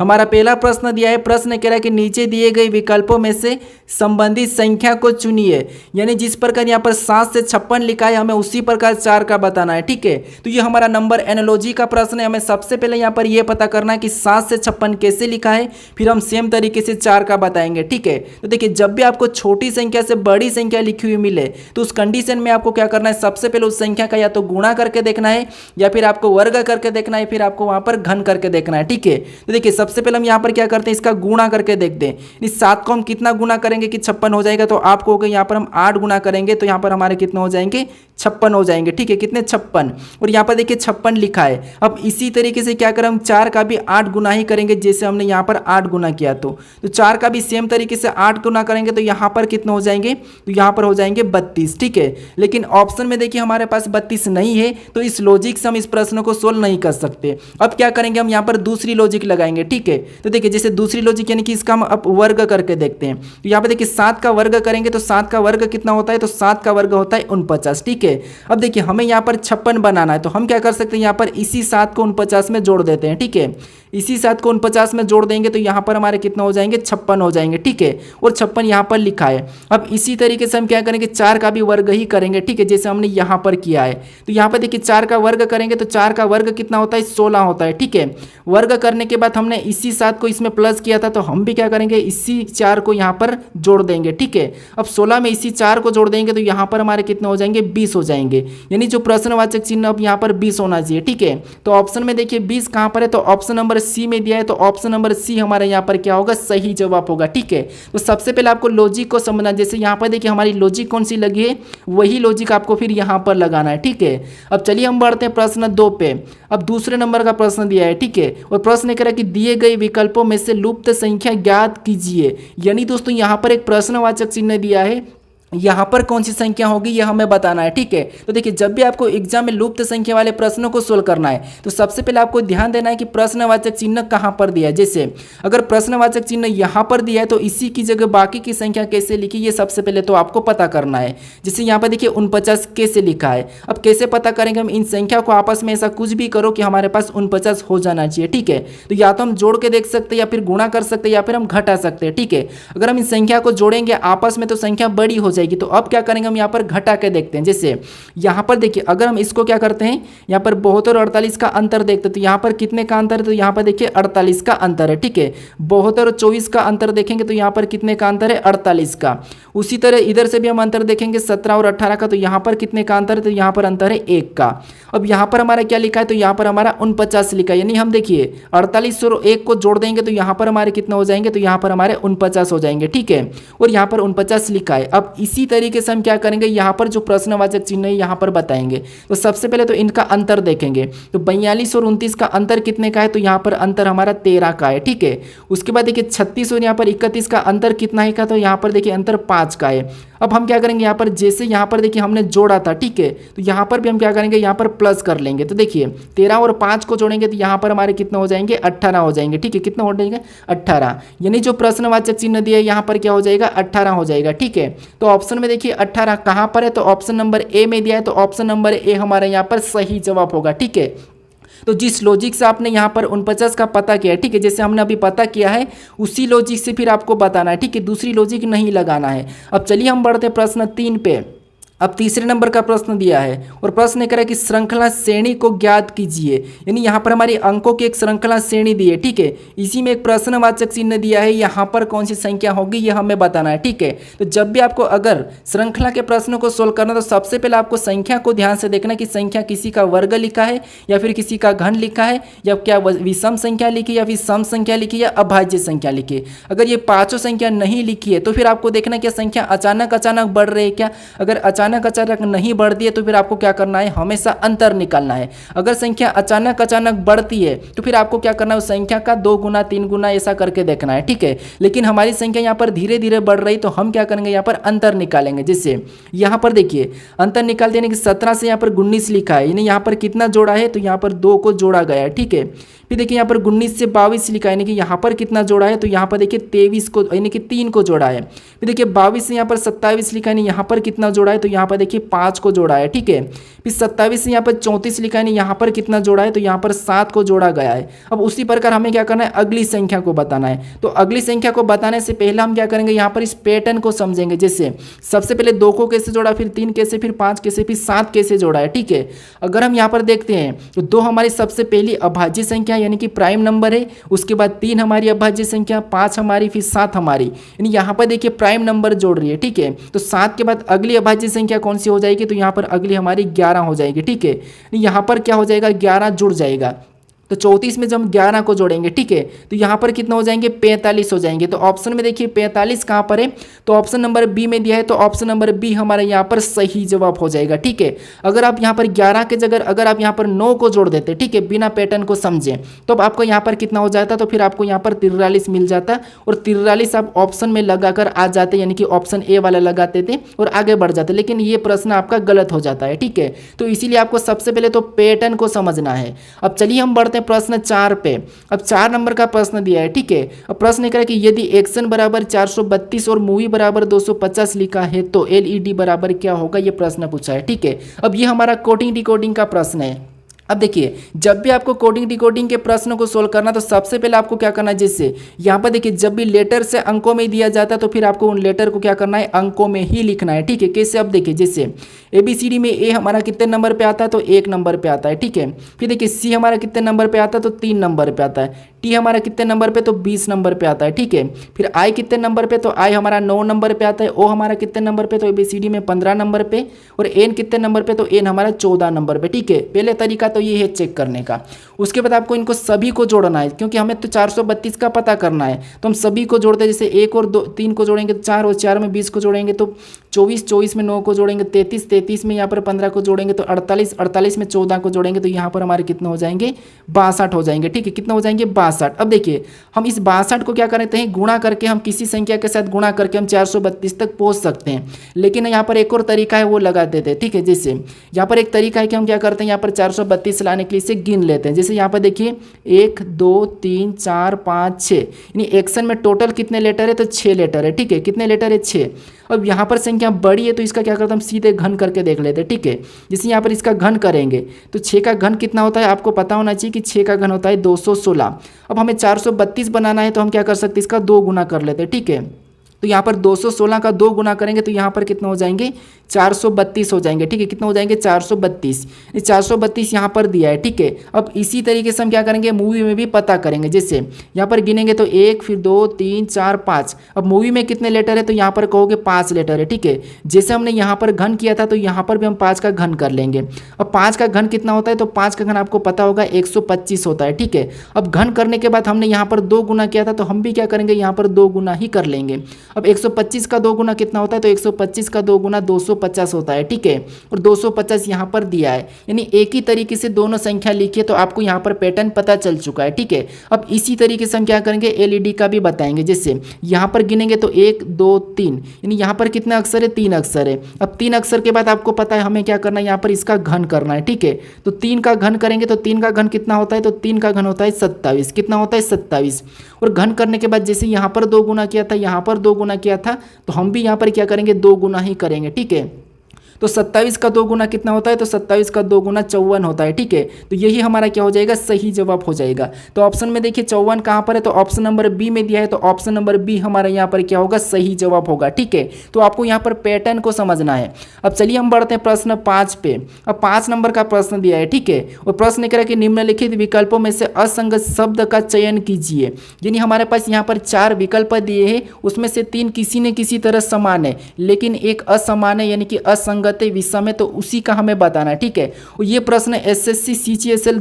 हमारा पहला प्रश्न दिया है, प्रश्न कह रहा है कि नीचे दिए गए विकल्पों में से संबंधित संख्या को चुनिए। यानी जिस प्रकार यहाँ पर 7 से 56 लिखा है हमें उसी प्रकार 4 का बताना है। ठीक है, तो ये हमारा नंबर एनालॉजी का प्रश्न है। हमें सबसे पहले यहाँ पर ये पता करना है कि 7 से 56 कैसे लिखा है, फिर हम सेम तरीके से 4 का बताएंगे। ठीक है, तो देखिए जब भी आपको छोटी संख्या से बड़ी संख्या लिखी हुई मिले तो उस कंडीशन में आपको क्या करना है, सबसे पहले उस संख्या का या तो गुणा करके देखना है या फिर आपको वर्ग करके देखना है, फिर आपको वहां पर घन करके देखना है। ठीक है, तो देखिए सबसे पहले हम यहाँ पर क्या करते हैं, इसका गुणा करके देखते हैं। इस 7 को हम कितना गुणा करेंगे कि 56 हो जाएगा, तो आपको यहाँ पर हम 8 गुणा करेंगे तो यहाँ पर हमारे कितने हो जाएंगे, 56 हो जाएंगे। ठीक है, कितने 56, और यहाँ पर देखिए 56 लिखा है। अब इसी तरीके से क्या करें, हम 4 का भी 8 गुना ही करेंगे, जैसे हमने यहाँ पर 8 गुना किया तो 4 का भी सेम तरीके से 8 गुना करेंगे तो यहाँ पर कितने हो जाएंगे, तो यहाँ पर हो जाएंगे 32। ठीक है, लेकिन ऑप्शन में देखिए हमारे पास 32 नहीं है, तो इस लॉजिक से हम इस प्रश्न को सोल्व नहीं कर सकते। अब क्या करेंगे, हम यहाँ पर दूसरी लॉजिक लगाएंगे। ठीक है, तो देखिए जैसे दूसरी लॉजिक यानी कि इसका हम अब वर्ग करके देखते हैं। तो यहाँ पर देखिए 7 का वर्ग करेंगे तो 7 का वर्ग कितना होता है, तो 7 का वर्ग होता है 49। ठीक है, अब देखिए हमें यहाँ पर 56 बनाना है, तो हम क्या कर सकते हैं, यहाँ पर इसी 7 को 49 में जोड़ देते हैं। ठीक है, इसी 7 को 49 में जोड़ देंगे तो यहाँ पर हमारे कितना हो जाएंगे, 56 हो जाएंगे। ठीक है, और 56 यहाँ पर लिखा है। अब इसी तरीके से हम क्या करेंगे, 4 का भी वर्ग ही करेंगे। ठीक है, जैसे हमने यहाँ पर किया है, तो यहाँ पर देखिए 4 का वर्ग करेंगे तो 4 का वर्ग कितना होता है, 16 होता है। ठीक है, वर्ग करने के बाद हमने इसी 7 को इसमें प्लस किया था, तो हम भी क्या करेंगे, इसी 4 को यहाँ पर जोड़ देंगे। ठीक है, अब 16 में इसी 4 को जोड़ देंगे तो यहाँ पर हमारे कितने हो जाएंगे, 20 हो जाएंगे। यानी जो प्रश्नवाचक चिन्ह अब यहाँ पर 20 होना चाहिए। ठीक है, तो ऑप्शन में देखिए 20 कहाँ पर है, तो ऑप्शन नंबर सी में दिया है, तो ऑप्शन नंबर सी हमारा यहाँ पर क्या होगा, सही जवाब होगा। ठीक है, तो सबसे पहले आपको लॉजिक को समझना, जैसे यहाँ पर देखिए हमारी लॉजिक कौन सी लगी है, वही लॉजिक आपको फिर यहाँ पर लगाना है। ठीक है, अब चलिए हम बढ़ते हैं प्रश्न 2 पे। अब दूसरे नंबर का प्रश्न दिया है। ठीक है, और प्रश्न कह रहा है कि दिए गए विकल्पों में से लुप्त संख्या ज्ञात कीजिए। यानी दोस्तों यहाँ पर एक प्रश्नवाचक चिन्ह दिया है, यहाँ पर कौन सी संख्या होगी यह हमें बताना है। ठीक है, तो देखिए जब भी आपको एग्जाम में लुप्त संख्या वाले प्रश्नों को सोल्व करना है तो सबसे पहले आपको ध्यान देना है कि प्रश्नवाचक चिन्ह कहाँ पर दिया है। जैसे अगर प्रश्नवाचक चिन्ह यहाँ पर दिया है तो इसी की जगह बाकी की संख्या कैसे लिखी, ये सबसे पहले तो आपको पता करना है। जैसे यहाँ पर देखिए 49 कैसे लिखा है, अब कैसे पता करेंगे हम, इन संख्या को आपस में ऐसा कुछ भी करो कि हमारे पास 49 हो जाना चाहिए। ठीक है, तो या तो हम जोड़ के देख सकते हैं या फिर गुणा कर सकते हैं या फिर हम घटा सकते हैं। ठीक है, अगर हम इन संख्या को जोड़ेंगे आपस में तो संख्या बड़ी हो जाएगी। तो अब क्या करेंगे, हम यहाँ पर घटा के देखते हैं। जैसे यहाँ पर देखिए अगर हम इसको क्या करते हैं, यहाँ पर 72 और 48 का अंतर देखते हैं, तो यहाँ पर कितने का अंतर है, तो यहाँ पर देखिए 48 का अंतर है। ठीक है, 72 और 24 का अंतर देखेंगे तो यहाँ पर कितने का अंतर है, 48 का। उसी तरह इधर से भी हम अंतर देखेंगे 17 और 18 का, तो यहाँ पर कितने का अंतर है, तो यहाँ पर अंतर है 1 का। अब यहाँ पर हमारा क्या लिखा है, तो यहाँ पर हमारा 49 लिखा है। यानी हम देखिए 48 और 1 को जोड़ देंगे तो यहाँ पर हमारे कितने हो जाएंगे, तो यहाँ पर हमारे 49 हो जाएंगे। ठीक है, और यहाँ पर 49 लिखा है। अब इसी तरीके से हम क्या करेंगे, यहाँ पर जो प्रश्नवाचक चिन्ह है यहाँ पर बताएंगे। तो सबसे पहले तो इनका अंतर देखेंगे, तो 42 और 29 का अंतर कितने का है, तो यहाँ पर अंतर हमारा 13 का है। ठीक है, उसके बाद देखिए 36 और यहाँ पर 31 का अंतर कितना है का, तो यहाँ पर देखिए अंतर 5 का है। अब हम क्या करेंगे, यहाँ पर जैसे यहाँ पर देखिए हमने जोड़ा था। ठीक है, तो यहाँ पर भी हम क्या करेंगे, यहाँ पर प्लस कर लेंगे। तो देखिए 13 और 5 को जोड़ेंगे तो यहाँ पर हमारे कितना हो जाएंगे, 18 हो जाएंगे। ठीक है, कितना हो जाएंगे, 18। यानी जो प्रश्नवाचक चिन्ह दिया है यहाँ पर क्या हो जाएगा, 18 हो जाएगा। ठीक है, तो ऑप्शन में देखिए 18 कहाँ पर है, तो ऑप्शन नंबर ए में दिया है, तो ऑप्शन नंबर ए हमारे यहाँ पर सही जवाब होगा। ठीक है, तो जिस लॉजिक से आपने यहाँ पर 49 का पता किया है, ठीक है, जैसे हमने अभी पता किया है उसी लॉजिक से फिर आपको बताना है। ठीक है, दूसरी लॉजिक नहीं लगाना है। अब चलिए हम बढ़ते हैं प्रश्न 3 पे। अब तीसरे नंबर का प्रश्न दिया है और प्रश्न कह रहा है कि श्रृंखला श्रेणी को ज्ञात कीजिए। यानी यहाँ पर हमारी अंकों की एक श्रृंखला श्रेणी दी है। ठीक है, इसी में एक प्रश्नवाचक चिन्ह दिया है, यहाँ पर कौन सी संख्या होगी यह हमें बताना है। ठीक है, तो जब भी आपको अगर श्रृंखला के प्रश्नों को सोल्व करना तो सबसे पहले आपको संख्या को ध्यान से देखना कि संख्या किसी का वर्ग लिखा है या फिर किसी का घन लिखा है या क्या विषम संख्या लिखी या फिर सम संख्या लिखी या अभाज्य संख्या लिखी। अगर ये पांचों संख्या नहीं लिखी है तो फिर आपको देखना क्या संख्या अचानक बढ़ रही है क्या। अगर अचानक नहीं बढ़ती है तो फिर आपको क्या करना है, हमेशा अंतर निकालना है। अगर संख्या अचानक बढ़ती है तो फिर आपको क्या करना है, उस संख्या का 2 गुना 3 गुना ऐसा करके देखना है। ठीक है, लेकिन हमारी संख्या यहाँ पर धीरे धीरे बढ़ रही तो हम क्या करेंगे, यहाँ पर अंतर निकालेंगे। जैसे यहाँ पर देखिए अंतर निकाल देने की 17 से यहाँ पर 19 लिखा है, यानी यहाँ पर कितना जोड़ा है, तो यहाँ पर 2 को जोड़ा गया है। ठीक है, फिर देखिए यहाँ पर 19 से 22 लिखा है, यानी कि यहाँ पर कितना जोड़ा है, तो यहाँ पर देखिए 23 को यानी कि 3 को जोड़ा है। फिर देखिए 22 से यहाँ पर 27 लिखा है, यानी यहाँ पर कितना जोड़ा है, तो यहाँ यहाँ पर देखिए 5 को जोड़ा है, ठीक है। फिर 27 से यहाँ पर 34 लिखा है, नहीं यहाँ पर कितना जोड़ा है, तो यहाँ पर 7 को जोड़ा गया है। अब उसी प्रकार हमें क्या करना है, अगली संख्या को बताना है। तो अगली संख्या को बताने से पहले हम क्या करेंगे, यहाँ पर इस पैटर्न को समझेंगे। जैसे सबसे पहले 2 को कैसे जोड़ा, फिर 3 कैसे, फिर 5 कैसे, फिर 7 कैसे जोड़ा है, ठीक है। अगर हम यहाँ पर देखते हैं तो 2 हमारी सबसे पहली अभाज्य संख्या यानी कि प्राइम नंबर है, उसके बाद 3 हमारी अभाज्य संख्या, 5 हमारी, फिर 7 हमारी, यानी यहाँ पर देखिए प्राइम नंबर जोड़ रही है, ठीक है। तो 7 के बाद अगली अभाज्य संख्या कौन सी हो जाएगी, तो यहाँ पर अगली हमारी 11 हो जाएगी, ठीक है। यहाँ पर क्या हो जाएगा, 11 जुड़ जाएगा। तो 34 में जब हम 11 को जोड़ेंगे, ठीक है, तो यहाँ पर कितना हो जाएंगे, 45 हो जाएंगे। तो ऑप्शन में देखिए 45 कहाँ पर है, तो ऑप्शन नंबर बी में दिया है, तो ऑप्शन नंबर बी हमारा यहाँ पर सही जवाब हो जाएगा, ठीक है। अगर आप यहाँ पर 11 के जगह अगर आप यहाँ पर 9 को जोड़ देते, ठीक है, बिना पैटर्न को समझे, तो अब आपको यहाँ पर कितना हो जाता, तो फिर आपको यहाँ पर 43 मिल जाता, और 43 आप ऑप्शन में लगाकर आ जाते, यानी कि ऑप्शन ए वाला लगाते थे और आगे बढ़ जाते। लेकिन ये प्रश्न आपका गलत हो जाता है, ठीक है। तो इसीलिए आपको सबसे पहले तो पैटर्न को समझना है। अब चलिए हम बढ़ते प्रश्न 4 पे। अब 4 नंबर का प्रश्न दिया है, ठीक है। अब प्रश्न कह रहा है कि यदि एक्शन बराबर 432 और मूवी बराबर 250 लिखा है तो एलईडी बराबर क्या होगा, ये प्रश्न पूछा है, ठीक है। अब ये हमारा कोडिंग डिकोडिंग का प्रश्न है। अब देखिए जब भी आपको कोडिंग डिकोडिंग के प्रश्न को सोल्व करना, तो सबसे पहले आपको क्या करना है, जैसे यहाँ पर देखिए जब भी लेटर से अंकों में दिया जाता है तो फिर आपको उन लेटर को क्या करना है, अंकों में ही लिखना है, ठीक है। कैसे, अब देखिए जैसे ABCD में ए हमारा कितने नंबर पे आता है, तो 1 नंबर पे आता है, ठीक है। फिर देखिए सी हमारा कितने नंबर पे आता है, तो 3 नंबर पे आता है। टी हमारा कितने नंबर पे, तो 20 नंबर पे आता है, ठीक है। फिर आई कितने नंबर पे, तो आई हमारा 9 नंबर पे आता है। ओ हमारा कितने नंबर पे, तो ABCD में 15 नंबर पे। और एन कितने नंबर पे, तो एन हमारा 14 नंबर पे, ठीक है। पहले तरीका तो ये है चेक करने का। उसके बाद आपको इनको सभी को जोड़ना है, क्योंकि हमें तो 432 का पता करना है, तो हम सभी को जोड़ते हैं। जैसे 1 और 2 3 को जोड़ेंगे तो 4, और 4 में 20 को जोड़ेंगे तो 24, 24 में 9 को जोड़ेंगे 33, 33 में यहाँ पर 15 को जोड़ेंगे तो 48, 48 में 14 को जोड़ेंगे तो यहाँ पर हमारे कितने हो जाएंगे, 62 हो जाएंगे, ठीक है। कितना हो जाएंगे, 62। अब देखिए हम इस 62 को क्या करते हैं, गुणा करके, हम किसी संख्या के साथ गुणा करके हम 432 तक पहुँच सकते हैं। लेकिन यहाँ पर एक और तरीका है, वो लगा देते हैं, ठीक है। जैसे यहाँ पर एक तरीका है कि हम क्या करते हैं, यहाँ पर 432 लाने के लिए इसे गिन लेते हैं। जैसे यहाँ पर देखिए 1 2 3 4 5 6, यानी एक्शन में टोटल कितने लेटर है, तो 6 लेटर है, ठीक है। कितने लेटर है, 6। अब यहाँ पर संख्या बड़ी है तो इसका क्या करते हैं, हम सीधे घन करके देख लेते हैं, ठीक है। जैसे यहाँ पर इसका घन करेंगे तो 6 का घन कितना होता है, आपको पता होना चाहिए कि 6 का घन होता है 216। अब हमें 432 बनाना है तो हम क्या कर सकते हैं, इसका 2 गुना कर लेते हैं, ठीक है। तो यहाँ पर 216 का 2 गुना करेंगे तो यहाँ पर कितना हो जाएंगे, 432 हो जाएंगे, ठीक है। कितना हो जाएंगे, 432। 432 यहाँ पर दिया है, ठीक है। अब इसी तरीके से हम क्या करेंगे, मूवी में भी पता करेंगे। जैसे यहाँ पर गिनेंगे तो 1 फिर 2 3 4 5। अब मूवी में कितने लेटर है, तो यहाँ पर कहोगे 5 लेटर है, ठीक है। जैसे हमने यहाँ पर घन किया था तो यहाँ पर भी हम 5 का घन कर लेंगे। अब 5 का घन कितना होता है, तो 5 का घन आपको पता होगा 125 होता है, ठीक है। अब घन करने के बाद हमने यहाँ पर 2 गुना किया था तो हम भी क्या करेंगे, यहाँ पर 2 गुना ही कर लेंगे। अब 125 का 2 गुना कितना होता है, तो 125 का 2 गुना 250 होता है, ठीक है। और 250 यहाँ पर दिया है, यानी एक ही तरीके से दोनों संख्या लिखिए तो आपको यहाँ पर पैटर्न पता चल चुका है, ठीक है। अब इसी तरीके से हम क्या करेंगे, एलईडी का भी बताएंगे। जैसे यहाँ पर गिनेंगे तो 1 2 3, यानी यहाँ पर कितने अक्षर है, 3 अक्षर है। अब 3 अक्षर के बाद आपको पता है हमें क्या करना है, यहाँ पर इसका घन करना है, ठीक है। तो 3 का घन करेंगे तो 3 का घन कितना होता है, तो 3 का घन होता है 27। कितना होता है, 27। और घन करने के बाद जैसे यहाँ पर 2 गुना किया था, यहाँ पर 2 गुना किया था, तो हम भी यहाँ पर क्या करेंगे, 2 गुना ही करेंगे, ठीक है। तो 27 का 2 गुना कितना होता है, तो 27 का 2 गुना 54 होता है, ठीक है। तो यही हमारा क्या हो जाएगा, सही जवाब हो जाएगा। तो ऑप्शन में देखिए 54 कहाँ पर है, तो ऑप्शन नंबर बी में दिया है, तो ऑप्शन नंबर बी हमारा यहाँ पर क्या होगा, सही जवाब होगा, ठीक है। तो आपको यहाँ पर पैटर्न को समझना है। अब चलिए हम बढ़ते हैं प्रश्न 5 पे। अब 5 नंबर का प्रश्न दिया है, ठीक है। और प्रश्न कह रहा है कि निम्नलिखित विकल्पों में से असंगत शब्द का चयन कीजिए। यानी हमारे पास यहाँ पर 4 विकल्प दिए हैं, उसमें से 3 किसी न किसी तरह समान है, लेकिन एक असमान है, यानी कि असंगत विषम है, तो उसी का हमें बताना है, ठीक है। और ये प्रश्न एसएससी CHSL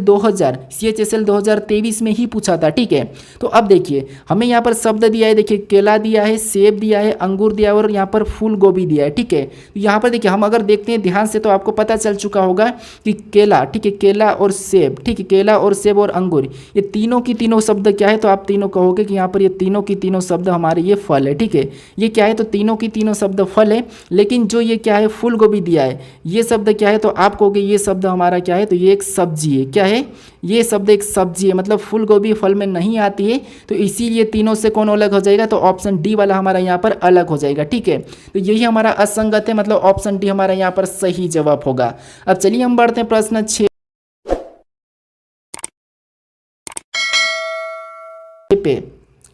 2023 में ही पूछा था, ठीक है। तो अब देखिए हमें यहाँ पर शब्द दिया है, देखिए केला दिया है, सेब दिया है, अंगूर दिया है और यहाँ पर फूल गोभी दिया है, ठीक है। तो यहाँ पर देखिए हम अगर देखते हैं ध्यान से तो आपको पता चल चुका होगा कि केला, ठीक है, केला और सेब, ठीक है, केला और सेब और अंगूर, ये तीनों की तीनों शब्द क्या है, तो आप तीनों कहोगे कि यहाँ पर ये तीनों की तीनों शब्द हमारे ये फल है, ठीक है। ये क्या है, तो तीनों की तीनों शब्द फल है, लेकिन जो ये क्या है, फूल गोभी भी दिया है, ये शब्द क्या है, तो आप कहोगे ये शब्द हमारा क्या है, तो ये एक सब्जी है। क्या है, ये शब्द एक सब्जी है, मतलब फूल गोभी फल में नहीं आती है, तो इसीलिए तीनों से कौन अलग हो जाएगा, तो ऑप्शन डी वाला हमारा यहाँ पर अलग हो जाएगा। ठीक है, तो यही हमारा असंगत है, मतलब ऑप्शन डी हमारा यहाँ पर सही जवाब होगा। अब चलिए हम बढ़ते हैं प्रश्न 6 पे।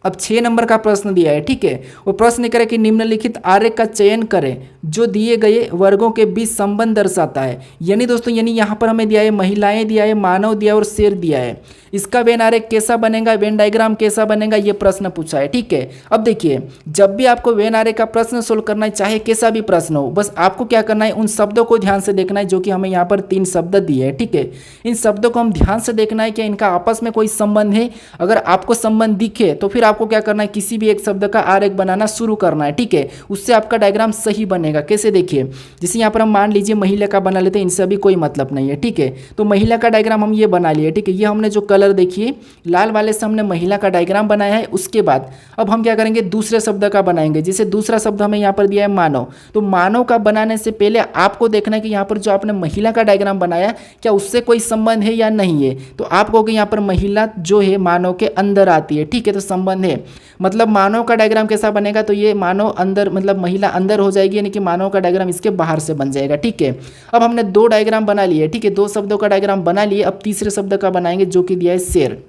अब 6 नंबर का प्रश्न दिया है। ठीक है, वो प्रश्न करें कि निम्नलिखित आरेख का चयन करें जो दिए गए वर्गों के बीच संबंध दर्शाता है। यानी दोस्तों, यानी यहाँ पर हमें दिया है महिलाएं दिया है, मानव दिया है और शेर दिया है। इसका वेन आरेख कैसा बनेगा, वेन डायग्राम कैसा बनेगा, ये प्रश्न पूछा है। ठीक है, अब देखिए, जब भी आपको वेन आरेख का प्रश्न सोल्व करना है, चाहे कैसा भी प्रश्न हो, बस आपको क्या करना है, उन शब्दों को ध्यान से देखना है जो कि हमें यहाँ पर 3 शब्द दिए हैं। ठीक है, इन शब्दों को हम ध्यान से देखना है कि इनका आपस में कोई संबंध है। अगर आपको संबंध दिखे तो फिर आपको क्या करना है, किसी भी एक शब्द का आरेख बनाना शुरू करना है। ठीक है, उससे आपका डायग्राम सही बनेगा। कैसे, देखिए, जैसे यहाँ पर हम मान लीजिए महिला का बना लेते हैं, इनसे अभी कोई मतलब नहीं है। ठीक है, तो महिला का डायग्राम हम ये बना लिए। ठीक है, ये हमने जो कलर देखिए लाल वाले से हमने महिला का डायग्राम बनाया है। उसके बाद अब हम क्या करेंगे, दूसरे शब्द का बनाएंगे। जैसे दूसरा शब्द हमें यहाँ पर दिया है मानव, तो मानव का बनाने से पहले आपको देखना है कि यहाँ पर जो आपने महिला का डायग्राम बनाया क्या उससे कोई संबंध है या नहीं है। तो आप कहोगे यहाँ पर महिला जो है मानव के अंदर आती है। ठीक है, तो संबंध है, मतलब मानव का डायग्राम कैसा बनेगा, तो ये मानव अंदर, मतलब महिला अंदर हो जाएगी, यानी कि मानव का डायग्राम इसके बाहर से बन जाएगा। ठीक है, अब हमने 2 डायग्राम बना लिए। ठीक है, 2 शब्दों का डायग्राम बना लिए। अब तीसरे शब्द का बनाएंगे जो कि दिया है शेर।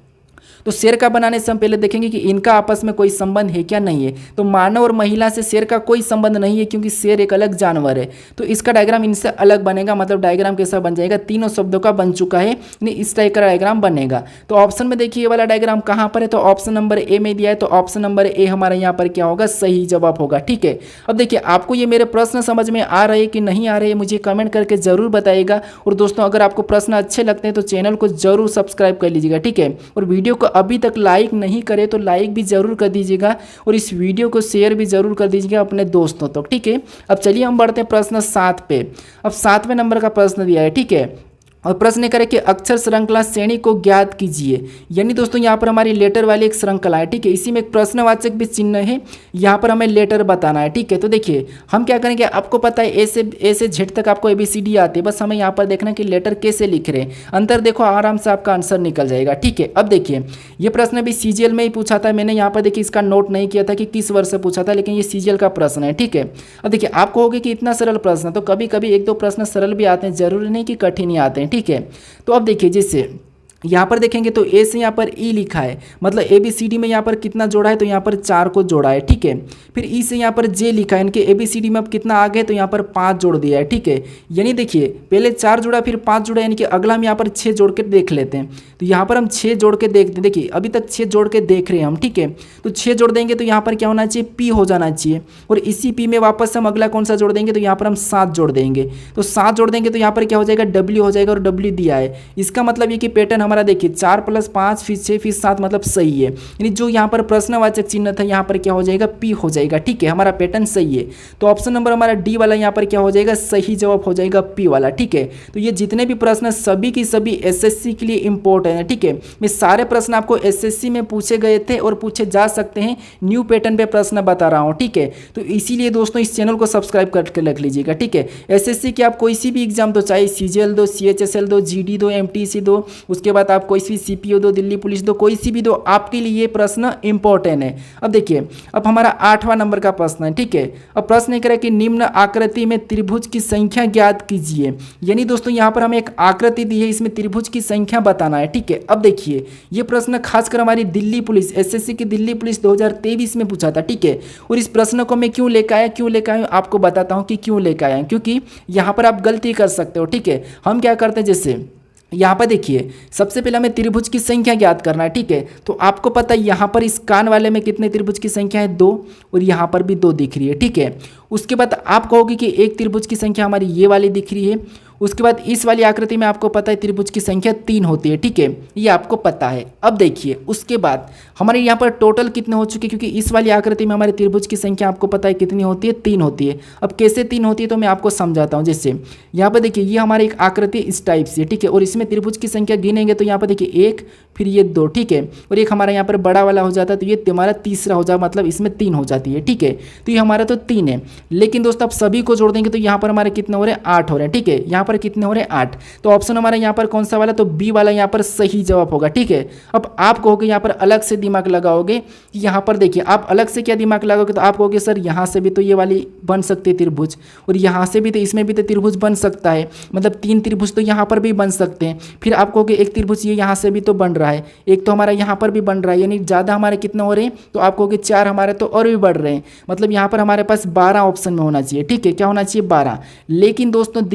तो शेर का बनाने से हम पहले देखेंगे कि इनका आपस में कोई संबंध है क्या, नहीं है। तो मानव और महिला से शेर का कोई संबंध नहीं है, क्योंकि शेर एक अलग जानवर है। तो इसका डायग्राम इनसे अलग बनेगा, मतलब डायग्राम कैसा बन जाएगा, तीनों शब्दों का बन चुका है, इस टाइप का डायग्राम बनेगा। तो ऑप्शन में देखिए ये वाला डायग्राम कहाँ पर है, तो ऑप्शन नंबर ए में दिया है। तो ऑप्शन नंबर ए हमारा यहाँ पर क्या होगा, सही जवाब होगा। ठीक है, अब देखिए आपको ये मेरे प्रश्न समझ में आ रहे कि नहीं आ रहे, मुझे कमेंट करके जरूर बताइएगा। और दोस्तों, अगर आपको प्रश्न अच्छे लगते हैं तो चैनल को जरूर सब्सक्राइब कर लीजिएगा। ठीक है, और वीडियो को अभी तक लाइक नहीं करे तो लाइक भी जरूर कर दीजिएगा, और इस वीडियो को शेयर भी जरूर कर दीजिएगा अपने दोस्तों तक। ठीक है, अब चलिए हम बढ़ते हैं प्रश्न 7 पे। अब 7वें नंबर का प्रश्न दिया है। ठीक है, और प्रश्न करें कि अक्षर श्रृंखला श्रेणी को ज्ञात कीजिए। यानी दोस्तों यहाँ पर हमारी लेटर वाली एक श्रृंखला है। ठीक है, इसी में एक प्रश्नवाचक भी चिन्ह है, यहाँ पर हमें लेटर बताना है। ठीक है, तो देखिए हम क्या करेंगे, आपको पता है ए से जेड तक आपको ABCD आती है, बस हमें यहाँ पर देखना है कि लेटर कैसे लिख रहे हैं। अंतर देखो, आराम से आपका आंसर निकल जाएगा। ठीक है, अब देखिए ये प्रश्न भी CGL में ही पूछा था। मैंने यहाँ पर देखिए इसका नोट नहीं किया था कि किस वर्ष से पूछा था, लेकिन ये CGL का प्रश्न है। ठीक है, अब देखिए आप कहोगे कि इतना सरल प्रश्न, तो कभी कभी 1-2 प्रश्न सरल भी आते हैं, जरूरी नहीं कि कठिन ही आते हैं। ठीक है, तो अब देखिए जैसे यहाँ पर देखेंगे तो ए से यहाँ पर ई लिखा है, मतलब ABCD में यहाँ पर कितना जोड़ा है, तो यहाँ पर 4 को जोड़ा है। ठीक है, फिर ई से यहाँ पर जे लिखा है, इनके ABCD में अब कितना आगे, तो यहाँ पर 5 जोड़ दिया है। ठीक है, यानी देखिए पहले 4 जोड़ा फिर 5 जोड़ा, यानी कि अगला हम यहाँ पर 6 जोड़ के देख लेते हैं। तो यहाँ पर हम 6 जोड़ के देखते हैं, देखिए अभी तक 6 जोड़ के देख रहे हैं हम। ठीक है, तो 6 जोड़ देंगे तो यहाँ पर क्या होना चाहिए, P हो जाना चाहिए, और इसी P में वापस हम अगला कौन सा जोड़ देंगे, तो यहाँ पर हम 7 जोड़ देंगे। तो 7 जोड़ देंगे तो यहाँ पर क्या हो जाएगा, W हो जाएगा, और W दिया है। इसका मतलब ये कि पैटर्न हमारा देखिए 4 + 5 फिर 6 फिर 7, मतलब सही है। यानी जो यहाँ पर प्रश्नवाचक चिन्ह था यहाँ पर क्या हो जाएगा, P हो जाएगा। ठीक है, हमारा पैटर्न सही है। तो ऑप्शन नंबर हमारा डी वाला यहाँ पर क्या हो जाएगा, सही जवाब हो जाएगा P वाला। ठीक है, तो ये जितने भी प्रश्न सभी की सभी SSC के लिए इंपॉर्टेंट है। ठीक है, मैं सारे प्रश्न आपको SSC में पूछे गए थे और पूछे जा सकते हैं, न्यू पैटर्न पे प्रश्न बता रहा हूँ। ठीक है, तो इसीलिए दोस्तों इस चैनल को सब्सक्राइब करके रख लीजिएगा। ठीक है, SSC के आप कोई सी भी एग्जाम दो, चाहे CGL दो, CHSL दो, GD दो, MTC दो, उसके बाद आप कोई सी CPO दो, दिल्ली पुलिस दो, कोई सी भी दो, आपके लिए ये प्रश्न इंपॉर्टेंट है। अब देखिए, अब हमारा 8वां नंबर का प्रश्न है। ठीक है, अब प्रश्न ये करें कि निम्न आकृति में त्रिभुज की संख्या ज्ञात कीजिए। यानी दोस्तों यहाँ पर हमें एक आकृति दी है, इसमें त्रिभुज की संख्या बताना है। ठीक है, अब देखिए ये प्रश्न खासकर हमारी दिल्ली पुलिस, SSC की दिल्ली पुलिस 2023 में पूछा था। ठीक है, और इस प्रश्न को मैं क्यों लेकर आया आपको बताता हूँ कि क्यों लेकर आया, क्योंकि यहाँ पर आप गलती कर सकते हो। ठीक है, हम क्या करते हैं, जैसे यहाँ पर देखिए सबसे पहले हमें त्रिभुज की संख्या ज्ञात करना है। ठीक है, तो आपको पता है यहाँ पर इस कान वाले में कितने त्रिभुज की संख्या है, 2, और यहाँ पर भी 2 दिख रही है। ठीक है, उसके बाद आप कहोगे कि एक त्रिभुज की संख्या हमारी ये वाली दिख रही है, उसके बाद इस वाली आकृति में आपको पता है त्रिभुज की संख्या 3 होती है, ठीक है, ये आपको पता है। अब देखिए उसके बाद हमारे यहाँ पर टोटल कितने हो चुके, क्योंकि इस वाली आकृति में हमारे त्रिभुज की संख्या आपको पता है कितनी होती है, 3 होती है। अब कैसे 3 होती है तो मैं आपको समझाता हूँ। जैसे यहाँ पर देखिए ये हमारी एक आकृति इस टाइप से, ठीक है, और इसमें त्रिभुज की संख्या गिनेंगे तो यहाँ पर देखिए 1, फिर ये 2, ठीक है, और एक हमारा यहाँ पर बड़ा वाला हो जाता है, तो ये हमारा तीसरा हो जाए, मतलब इसमें 3 हो जाती है, ठीक है। तो ये हमारा तो 3 है, लेकिन दोस्तों अब सभी को जोड़ देंगे तो यहाँ पर हमारे कितने हो रहे हैं, 8 हो रहे हैं, ठीक है। यहाँ पर कितने हो रहे हैं, 8। तो ऑप्शन हमारा यहाँ पर कौन सा वाला, तो बी वाला यहाँ पर सही जवाब होगा, ठीक है। अब आप कहोगे यहाँ पर अलग से दिमाग लगाओगे, यहाँ पर देखिए आप अलग से क्या दिमाग लगाओगे, तो आप कहोगे सर यहाँ से भी तो ये वाली बन सकती है त्रिभुज, और यहाँ से भी तो इसमें भी तो त्रिभुज बन सकता है, मतलब 3 त्रिभुज तो यहाँ पर भी बन सकते हैं। फिर आप कहोगे एक त्रिभुज ये यहाँ से भी तो बन रहा है, एक तो हमारा यहाँ पर भी बन रहा है, यानी ज़्यादा हमारे कितने हो रहे हैं, तो आप कहोगे 4 हमारे तो और भी बढ़ रहे हैं, मतलब यहाँ पर हमारे पास 12 ऑप्शन में होना चाहिए, ठीक है, क्या होना चाहिए, 12। लेकिन दोस्तों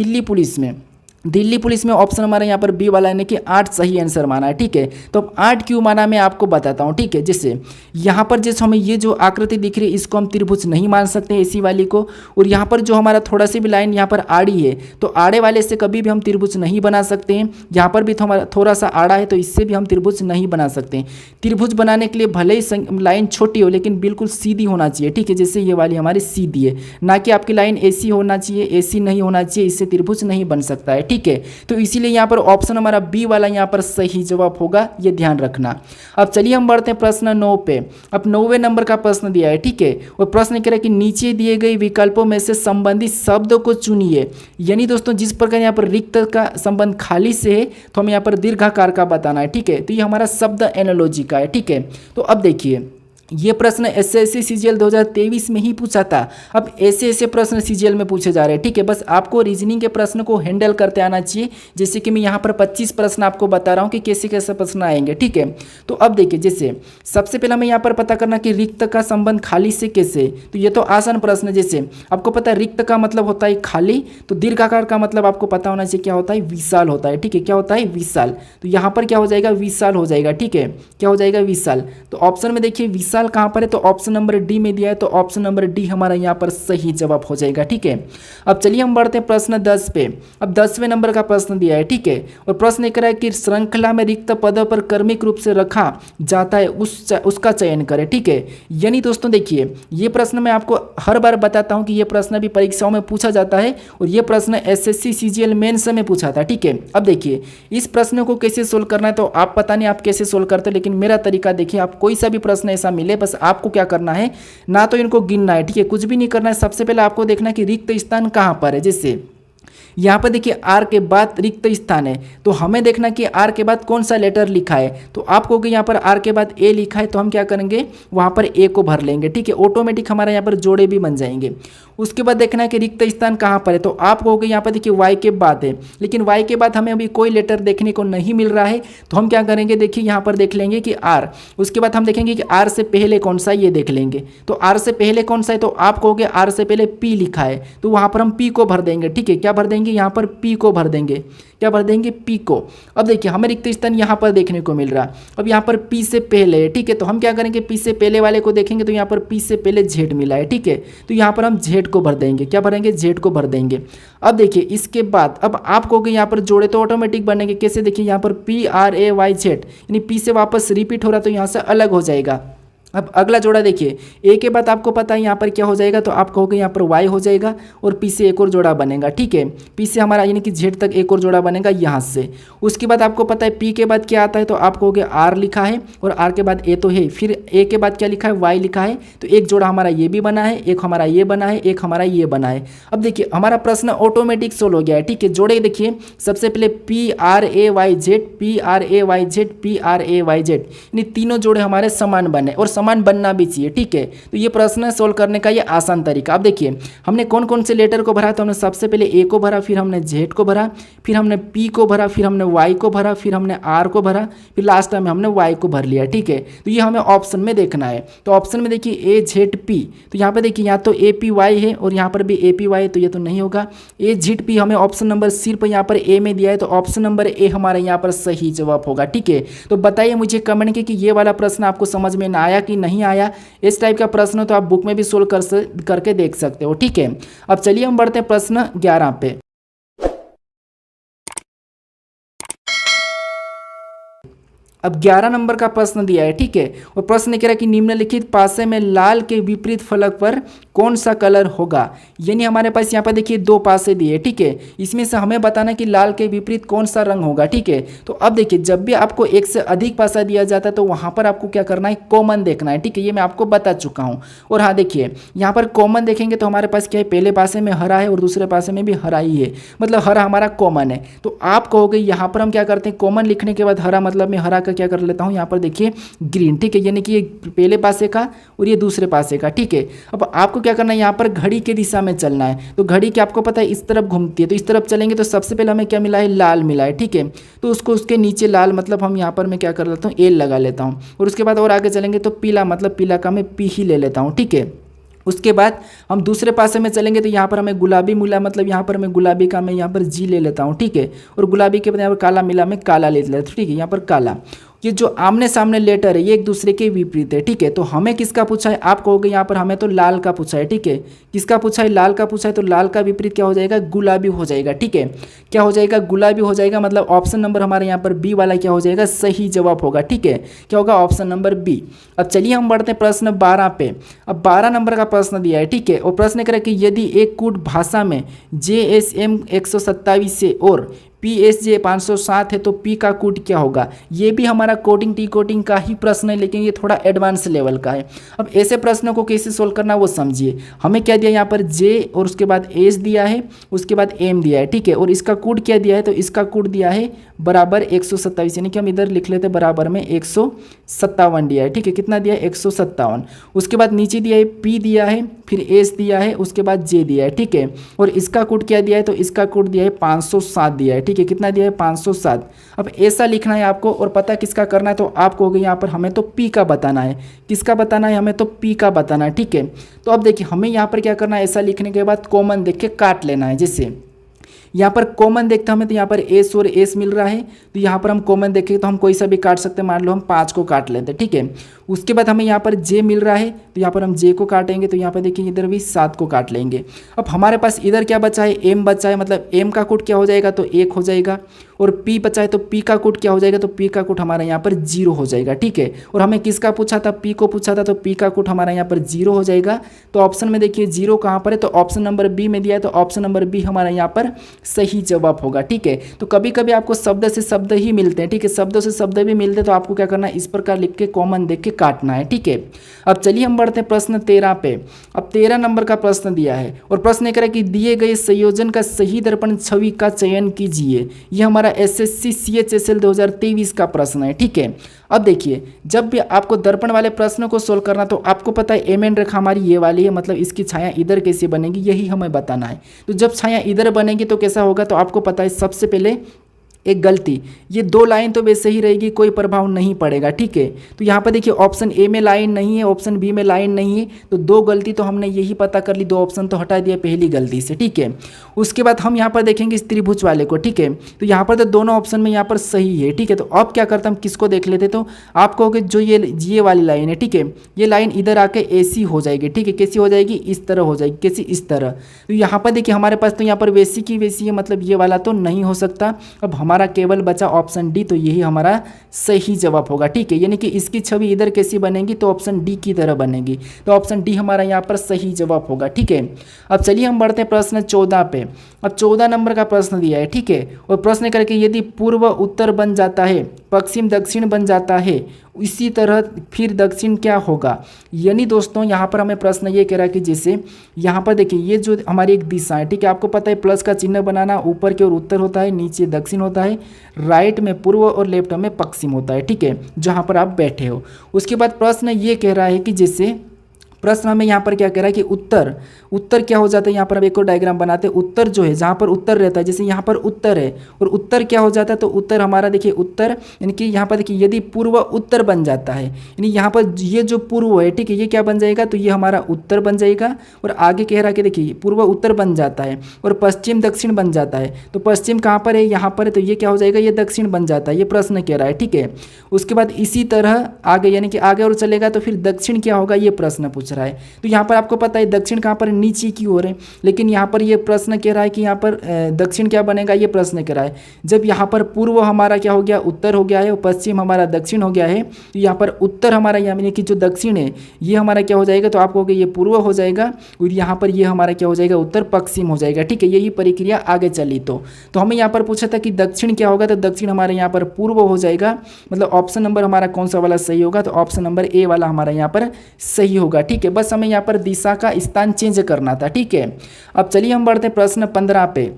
दिल्ली पुलिस में ऑप्शन हमारा यहाँ पर बी वाला यानी कि 8 सही आंसर माना है, ठीक है। तो अब 8 क्यों माना मैं आपको बताता हूँ, ठीक है। जैसे यहाँ पर जैसे हमें ये जो आकृति दिख रही है इसको हम त्रिभुज नहीं मान सकते इसी वाली को, और यहाँ पर जो हमारा थोड़ा सी भी लाइन यहाँ पर आड़ी है तो आड़े वाले से कभी भी हम त्रिभुज नहीं बना सकते हैं। यहाँ पर भी तो हमारा थोड़ा सा आड़ा है तो इससे भी हम त्रिभुज नहीं बना सकते। त्रिभुज बनाने के लिए भले ही लाइन छोटी हो लेकिन बिल्कुल सीधी होना चाहिए, ठीक है। जैसे ये वाली हमारी सीधी है, ना कि आपकी लाइन ऐसी होना चाहिए, ऐसी नहीं होना चाहिए, इससे त्रिभुज नहीं बन सकता है, ठीक है। तो इसीलिए यहाँ पर ऑप्शन हमारा बी वाला यहाँ पर सही जवाब होगा, ये ध्यान रखना। अब चलिए हम बढ़ते हैं प्रश्न 9 पे। अब 9वें नंबर का प्रश्न दिया है, ठीक है, और प्रश्न कह रहा है कि नीचे दिए गए विकल्पों में से संबंधित शब्द को चुनिए। यानी दोस्तों जिस प्रकार यहाँ पर रिक्त का संबंध खाली से है तो हमें यहाँ पर दीर्घाकार का बताना है, ठीक है। तो ये हमारा शब्द एनालॉजी का है, ठीक है। तो अब देखिए ये प्रश्न एसएससी सीजीएल 2023 में ही पूछा था। अब ऐसे प्रश्न सीजीएल में पूछे जा रहे हैं, ठीक है। बस आपको रीजनिंग के प्रश्न को हैंडल करते आना चाहिए। जैसे कि मैं यहाँ पर 25 प्रश्न आपको बता रहा हूँ कि कैसे कैसे प्रश्न आएंगे, ठीक है। तो अब देखिए जैसे सबसे पहला मैं यहाँ पर पता करना कि रिक्त का संबंध खाली से कैसे, तो ये तो आसान प्रश्न है। जैसे आपको पता है रिक्त का मतलब होता है खाली, तो दीर्घाकार का मतलब आपको पता होना चाहिए क्या होता है, विशाल होता है, ठीक है। क्या होता है, विशाल। तो यहाँ पर क्या हो जाएगा, विशाल हो जाएगा, ठीक है। क्या हो जाएगा, विशाल। तो ऑप्शन में देखिए विशाल कहाँ पर है, तो ऑप्शन नंबर डी में दिया है, तो ऑप्शन नंबर डी हमारा यहाँ पर सही जवाब हो जाएगा, ठीक है। अब चलिए हम बढ़ते हैं प्रश्न 10 पे। अब 10वें नंबर का प्रश्न दिया है, ठीक है, और प्रश्न कह रहा है कि श्रृंखला में रिक्त पदों पर क्रमिक रूप से रखा जाता है उसका चयन करें, ठीक है। यानी दोस्तों देखिए ये प्रश्न मैं आपको हर बार बताता हूँ कि ये प्रश्न भी परीक्षाओं में पूछा जाता है, और ये प्रश्न एसएससी सीजीएल मेंस में पूछा था, ठीक है। अब देखिए इस प्रश्न को कैसे सोल्व करना है, तो आप पता नहीं आप कैसे सोल्व करते हो, लेकिन मेरा तरीका देखिए, आप कोई सा भी प्रश्न ऐसा मिले बस आपको क्या करना है, ना तो इनको गिनना है, ठीक है, कुछ भी नहीं करना है। सबसे पहले आपको देखना है कि रिक्त स्थान कहाँ पर है। जैसे यहाँ पर देखिए आर के बाद रिक्त स्थान है, तो हमें देखना कि आर के बाद कौन सा लेटर लिखा है। तो आप कहोगे यहाँ पर आर के बाद ए लिखा है, तो हम क्या करेंगे वहाँ पर ए को भर लेंगे, ठीक है। ऑटोमेटिक हमारा यहाँ पर जोड़े भी बन जाएंगे। उसके बाद देखना है कि रिक्त स्थान कहाँ पर है, तो आप कहोगे यहाँ पर देखिए वाई के बाद है, लेकिन वाई के बाद हमें अभी कोई लेटर देखने को नहीं मिल रहा है, तो हम क्या करेंगे, देखिए यहाँ पर देख लेंगे कि आर। उसके बाद हम देखेंगे कि आर से पहले कौन सा है, ये देख लेंगे। तो आर से पहले कौन सा है, तो आप कहोगे आर से पहले पी लिखा है, तो वहाँ पर हम पी को भर देंगे, ठीक है। क्या भर देंगे, यहाँ पर पी को भर देंगे। क्या भर देंगे, पी को। अब देखिए हमें रिक्त स्थान यहाँ पर देखने को मिल रहा है, अब यहाँ पर पी से पहले है, ठीक है। तो हम क्या करेंगे, पी से पहले वाले को देखेंगे, तो यहाँ पर पी से पहले जेड मिला है, ठीक है। तो यहाँ पर हम जेड को भर देंगे। क्या भरेंगे, जेड को भर देंगे। अब देखिए इसके बाद अब आप कहोगे यहाँ पर जोड़े तो ऑटोमेटिक बनेंगे। कैसे, देखिए यहाँ पर P R A Y Z, यानी पी से वापस रिपीट हो रहा, तो यहाँ से अलग हो जाएगा। अब अगला जोड़ा देखिए ए के बाद आपको पता है यहाँ पर क्या हो जाएगा, तो आप कहोगे यहाँ पर वाई हो जाएगा, और पी से एक और जोड़ा बनेगा, ठीक है। पी से हमारा यानी कि जेड तक एक और जोड़ा बनेगा यहाँ से। उसके बाद आपको पता है पी के बाद क्या आता है, तो आप कहोगे आर लिखा है, और आर के बाद ए तो है, फिर ए के बाद क्या लिखा है, वाई लिखा है, तो एक जोड़ा हमारा ये भी बना है, एक हमारा ये बना है, एक हमारा ये बना है। अब देखिए हमारा प्रश्न ऑटोमेटिक सोल्व हो गया है, ठीक है। जोड़े देखिए सबसे पहले P R A Y Z, P R A Y Z, P R A Y Z, यानी तीनों जोड़े हमारे समान बने, और समान बनना भी चाहिए, ठीक है। तो ये प्रश्न सोल्व करने का ये आसान तरीका। अब देखिए हमने कौन कौन से लेटर को भरा, तो हमने सबसे पहले ए को भरा, फिर हमने जेड को भरा, फिर हमने पी को भरा, फिर हमने वाई को भरा, फिर हमने आर को भरा, फिर लास्ट में हमने वाई को भर लिया, ठीक है। तो ये हमें ऑप्शन में देखना है। तो ऑप्शन में देखिए ए जेड पी, तो यहाँ पे देखिए यहाँ तो ए पी वाई है और यहाँ पर भी ए पी वाई है, तो ये तो नहीं होगा। ए जेड पी हमें ऑप्शन नंबर सिर्फ यहाँ पर ए में दिया है, तो ऑप्शन नंबर ए हमारा यहाँ पर सही जवाब होगा, ठीक है। तो बताइए मुझे कमेंट कि ये वाला प्रश्न आपको समझ में ना आया कि नहीं आया। इस टाइप का प्रश्न हो तो आप बुक में भी सोल्व करके देख सकते हो, ठीक है। अब चलिए हम बढ़ते हैं प्रश्न 11 पे। अब 11 नंबर का प्रश्न दिया है, ठीक है। और प्रश्न कह रहा है कि निम्नलिखित पासे में लाल के विपरीत फलक पर कौन सा कलर होगा। यानी हमारे पास यहाँ पर देखिए दो पासे दिए, ठीक है। इसमें से हमें बताना कि लाल के विपरीत कौन सा रंग होगा, ठीक है। तो अब देखिए जब भी आपको एक से अधिक पासा दिया जाता है तो वहाँ पर आपको क्या करना है, कॉमन देखना है, ठीक है। ये मैं आपको बता चुका हूँ। और हाँ देखिए यहाँ पर कॉमन देखेंगे तो हमारे पास क्या है, पहले पासे में हरा है और दूसरे पासे में भी हरा ही है, मतलब हरा हमारा कॉमन है। तो आप कहोगे यहाँ पर हम क्या करते हैं, कॉमन लिखने के बाद हरा मतलब मैं हरा का क्या कर लेता हूँ यहाँ पर देखिए ग्रीन, ठीक है। यानी कि ये पहले पासे का और ये दूसरे पासे का, ठीक है। अब आपको क्या करना है, यहाँ पर घड़ी के दिशा में चलना है। तो घड़ी क्या आपको पता है इस तरफ घूमती है, तो इस तरफ चलेंगे तो सबसे पहले हमें क्या मिला है, लाल मिला है, ठीक है। तो उसको उसके नीचे लाल मतलब हम यहाँ पर मैं क्या कर लेता हूँ, एल लगा लेता हूँ। और उसके बाद और आगे चलेंगे तो पीला मतलब पीला का मैं पी ही ले लेता हूँ, ठीक है। उसके बाद हम दूसरे पासे में चलेंगे तो यहाँ पर हमें गुलाबी मिला मतलब यहाँ पर मैं गुलाबी का मैं यहाँ पर जी ले लेता हूँ, ठीक है। और गुलाबी के बाद यहाँ पर काला मिला मैं काला ले लेता हूँ, ठीक है। यहाँ पर काला, ये जो आमने सामने लेटर है ये एक दूसरे के विपरीत है, ठीक है। तो हमें किसका पूछा है, आप कहोगे यहाँ पर हमें तो लाल का पूछा है, ठीक है। किसका पूछा है, लाल का पूछा है। तो लाल का विपरीत क्या हो जाएगा, गुलाबी हो जाएगा, ठीक है। क्या हो जाएगा, गुलाबी हो जाएगा। मतलब ऑप्शन नंबर हमारे यहाँ पर बी वाला क्या हो जाएगा, सही जवाब होगा, ठीक है। क्या होगा, ऑप्शन नंबर बी। अब चलिए हम बढ़ते हैं प्रश्न 12 पे। अब 12 नंबर का प्रश्न दिया है, ठीक है। और प्रश्न करें कि यदि एक कूट भाषा में JSM 127 है और PSJ 507 है तो P का कूट क्या होगा। ये भी हमारा कोडिंग टी कोडिंग का ही प्रश्न है, लेकिन ये थोड़ा एडवांस लेवल का है। अब ऐसे प्रश्नों को कैसे सोल्व करना वो समझिए। हमें क्या दिया यहाँ पर J और उसके बाद S दिया है, उसके बाद M दिया है, ठीक है। और इसका कूट क्या दिया है, तो इसका कूट दिया है बराबर 127, यानी कि हम इधर लिख लेते बराबर में 157 दिया है, ठीक है। कितना दिया है, 157। उसके बाद नीचे दिया है P दिया है, फिर S दिया है, उसके बाद J दिया है, ठीक है। और इसका कूट क्या दिया है, तो इसका कूट दिया है 507 दिया है, ठीक है। कितना दिया है, 507। अब ऐसा लिखना है आपको और पता किसका करना है, तो आप कहोगे यहाँ पर हमें तो P का बताना है। किसका बताना है, हमें तो P का बताना है, ठीक है। तो अब देखिए हमें यहाँ पर क्या करना है, ऐसा लिखने के बाद कॉमन देख के काट लेना है। जैसे यहाँ पर कॉमन देखते हमें तो यहाँ पर एस और एस मिल रहा है, तो यहाँ पर हम कॉमन देखें तो हम कोई सा भी काट सकते हैं। मान लो हम 5 को काट लेते हैं, ठीक है। उसके बाद हमें यहाँ पर जे मिल रहा है तो यहाँ पर हम जे को काटेंगे, तो यहाँ पर देखिए इधर भी 7 को काट लेंगे। अब हमारे पास इधर क्या बचा है, एम बचा है, मतलब एम का कूट क्या हो जाएगा, तो 1 हो जाएगा। और पी बचा है तो पी का कूट क्या हो जाएगा, तो पी का कूट हमारा यहाँ पर 0 हो जाएगा, ठीक है। और हमें किसका पूछा था, पी को पूछा था, तो पी का कूट हमारा यहाँ पर 0 हो जाएगा। तो ऑप्शन में देखिए 0 कहाँ पर है, तो ऑप्शन नंबर बी में दिया है, तो ऑप्शन नंबर बी हमारा यहाँ पर सही जवाब होगा, ठीक है। तो कभी कभी आपको शब्द से शब्द ही मिलते हैं, ठीक है। शब्दों से शब्द भी मिलते हैं तो आपको क्या करना है, इस प्रकार लिख के कॉमन देख के काटना है, ठीक है। अब चलिए हम बढ़ते हैं प्रश्न 13 पे। अब 13 नंबर का प्रश्न दिया है और प्रश्न ये कह रहा है कि दिए गए संयोजन का सही दर्पण छवि का चयन कीजिए। ये हमारा SSC CHSL 2023 का प्रश्न है, ठीक है। अब देखिए जब भी आपको दर्पण वाले प्रश्नों को सोल्व करना तो आपको पता है एम एन रेखा हमारी ये वाली है, मतलब इसकी छाया इधर कैसे बनेगी यही हमें बताना है। तो जब छाया इधर बनेगी तो कैसा होगा, तो आपको पता है सबसे पहले एक गलती, ये 2 लाइन तो वैसे ही रहेगी, कोई प्रभाव नहीं पड़ेगा, ठीक है। तो यहाँ पर देखिए ऑप्शन ए में लाइन नहीं है, ऑप्शन बी में लाइन नहीं है, तो 2 गलती तो हमने यही पता कर ली, 2 ऑप्शन तो हटा दिया पहली गलती से, ठीक है। उसके बाद हम यहाँ पर देखेंगे इस त्रिभुज वाले को, ठीक है। तो यहाँ पर तो दोनों ऑप्शन में यहाँ पर सही है, ठीक है। तो अब क्या करता हम किसको देख लेते, तो आप कहोगे जो ये वाली लाइन है, ठीक है, ये लाइन इधर आके ऐसी हो जाएगी, ठीक है। कैसी हो जाएगी, इस तरह हो जाएगी, कैसी, इस तरह। तो यहाँ पर देखिए हमारे पास तो यहाँ पर वैसी की वैसी है, मतलब ये वाला तो नहीं हो सकता। अब हमारा केवल बचा ऑप्शन डी, तो यही हमारा सही जवाब होगा, ठीक है। यानी कि इसकी छवि इधर कैसी बनेगी, तो ऑप्शन डी की तरह बनेगी, तो ऑप्शन डी हमारा यहाँ पर सही जवाब होगा, ठीक है। अब चलिए हम बढ़ते हैं प्रश्न 14 पे। अब 14 नंबर का प्रश्न दिया है, ठीक है। और प्रश्न करके यदि पूर्व उत्तर बन जाता है, पश्चिम दक्षिण बन जाता है, इसी तरह फिर दक्षिण क्या होगा। यानी दोस्तों यहाँ पर हमें प्रश्न ये कह रहा है कि जैसे यहाँ पर देखिए ये जो हमारी एक दिशा है, ठीक है। आपको पता है प्लस का चिन्ह बनाना, ऊपर की ओर उत्तर होता है, नीचे दक्षिण होता है, राइट में पूर्व और लेफ्ट में पश्चिम होता है, ठीक है, जहाँ पर आप बैठे हो। उसके बाद प्रश्न ये कह रहा है कि जैसे प्रश्न हमें यहाँ पर क्या कह रहा है कि उत्तर क्या हो जाता है, यहाँ पर हम एक और डायग्राम बनाते हैं। उत्तर जो है जहाँ पर उत्तर रहता है, जैसे यहाँ पर उत्तर है और उत्तर क्या हो जाता है, तो उत्तर हमारा देखिए उत्तर यानी कि यहाँ पर देखिए यदि पूर्व उत्तर बन जाता है, यानी यहाँ पर ये जो पूर्व है, ठीक है, ये क्या बन जाएगा, तो ये हमारा उत्तर बन जाएगा। और आगे कह रहा है कि देखिए पूर्व उत्तर बन जाता है और पश्चिम दक्षिण बन जाता है, तो पश्चिम कहाँ पर है, यहाँ पर है, तो ये क्या हो जाएगा, ये दक्षिण बन जाता है, ये प्रश्न कह रहा है, ठीक है। उसके बाद इसी तरह आगे यानी कि आगे और चलेगा तो फिर दक्षिण क्या होगा, ये प्रश्न पूछा पूछ रहा है। तो यहाँ पर आपको पता है दक्षिण कहाँ पर, नीचे की ओर है, लेकिन यहाँ पर ये प्रश्न कह रहा है कि यहाँ पर दक्षिण क्या बनेगा, ये प्रश्न कह रहा है। जब यहाँ पर पूर्व हमारा क्या हो गया, उत्तर हो गया है, और पश्चिम हमारा दक्षिण हो गया है, तो यहाँ पर उत्तर हमारा यानी कि जो दक्षिण है ये हमारा क्या हो जाएगा, तो आप कहोगे ये पूर्व हो जाएगा, और यहाँ पर ये हमारा क्या हो जाएगा, उत्तर पश्चिम हो जाएगा। ठीक है, यही प्रक्रिया आगे चली। तो हमें यहाँ पर पूछा था कि दक्षिण क्या होगा, तो दक्षिण हमारे यहाँ पर पूर्व हो जाएगा। मतलब ऑप्शन नंबर हमारा कौन सा वाला सही होगा, तो ऑप्शन नंबर ए वाला हमारा यहाँ पर सही होगा। ठीक है, बस हमें यहाँ पर दिशा का स्थान चेंज करना था। ठीक है, अब चलिए हम बढ़ते हैं प्रश्न 15 पे।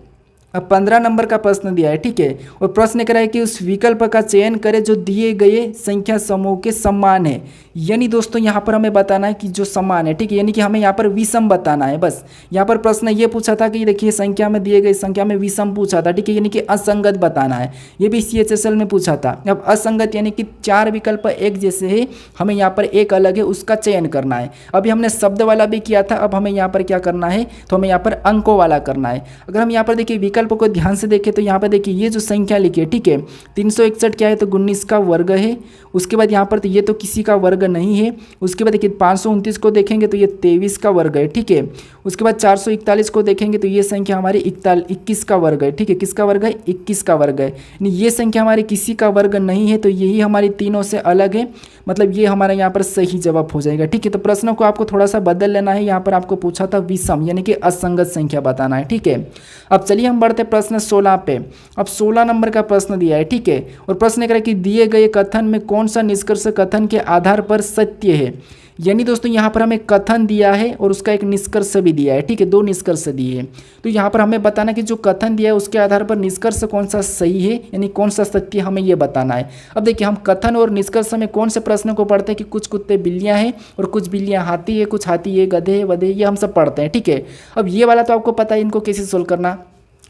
अब 15 नंबर का प्रश्न दिया है। ठीक है, और प्रश्न कह रहा है कि उस विकल्प का चयन करें जो दिए गए संख्या समूह के समान है। यानी दोस्तों यहाँ पर हमें बताना है कि जो समान है। ठीक है, यानी कि हमें यहाँ पर विषम बताना है। बस यहाँ पर प्रश्न ये पूछा था कि देखिए संख्या में दिए गए संख्या में विषम पूछा था। ठीक है, यानी कि असंगत बताना है। ये भी CHSL में पूछा था। अब असंगत यानी कि 4 विकल्प एक जैसे है, हमें यहाँ पर एक अलग है, उसका चयन करना है। अभी हमने शब्द वाला भी किया था, अब हमें यहाँ पर क्या करना है, तो हमें यहाँ पर अंकों वाला करना है। अगर हम यहाँ पर देखिए विकल्प को ध्यान से देखें तो यहाँ पर देखिए ये जो संख्या लिखी है, ठीक है, 361 क्या है, तो 19 का वर्ग है। उसके बाद यहाँ पर तो ये तो किसी का वर्ग नहीं है। उसके बाद देखिए 529 को देखेंगे तो ये 23 का वर्ग है। ठीक है, उसके बाद 441 को देखेंगे तो ये संख्या हमारी 21 का वर्ग है। ठीक है, किसका वर्ग है, 21 का वर्ग है। यानी ये संख्या हमारी किसी का वर्ग नहीं है, तो यही हमारी तीनों से अलग है। मतलब ये हमारा यहाँ पर सही जवाब हो जाएगा। ठीक है, तो प्रश्नों को आपको थोड़ा सा बदल लेना है। यहाँ पर आपको पूछा था विषम यानी कि असंगत संख्या बताना है। ठीक है, अब चलिए हम बढ़ते प्रश्न 16 पे। अब 16 नंबर का प्रश्न दिया है। ठीक है, और प्रश्न कह रहा है कि दिए गए कथन में कौन सा निष्कर्ष कथन के आधार पर सत्य है। यानी दोस्तों यहाँ पर हमें कथन दिया है और उसका एक निष्कर्ष भी दिया है। ठीक है, 2 निष्कर्ष दिए हैं। तो यहाँ पर हमें बताना कि जो कथन दिया है उसके आधार पर निष्कर्ष कौन सा सही है, यानी कौन सा सत्य, हमें ये बताना है। अब देखिए हम कथन और निष्कर्ष में कौन से प्रश्न को पढ़ते हैं कि कुछ कुत्ते बिल्लियाँ हैं और कुछ बिल्लियाँ हाथी है, कुछ हाथी है, गधे वधे, ये हम सब पढ़ते हैं। ठीक है, अब ये वाला तो आपको पता है इनको कैसे सोल्व करना,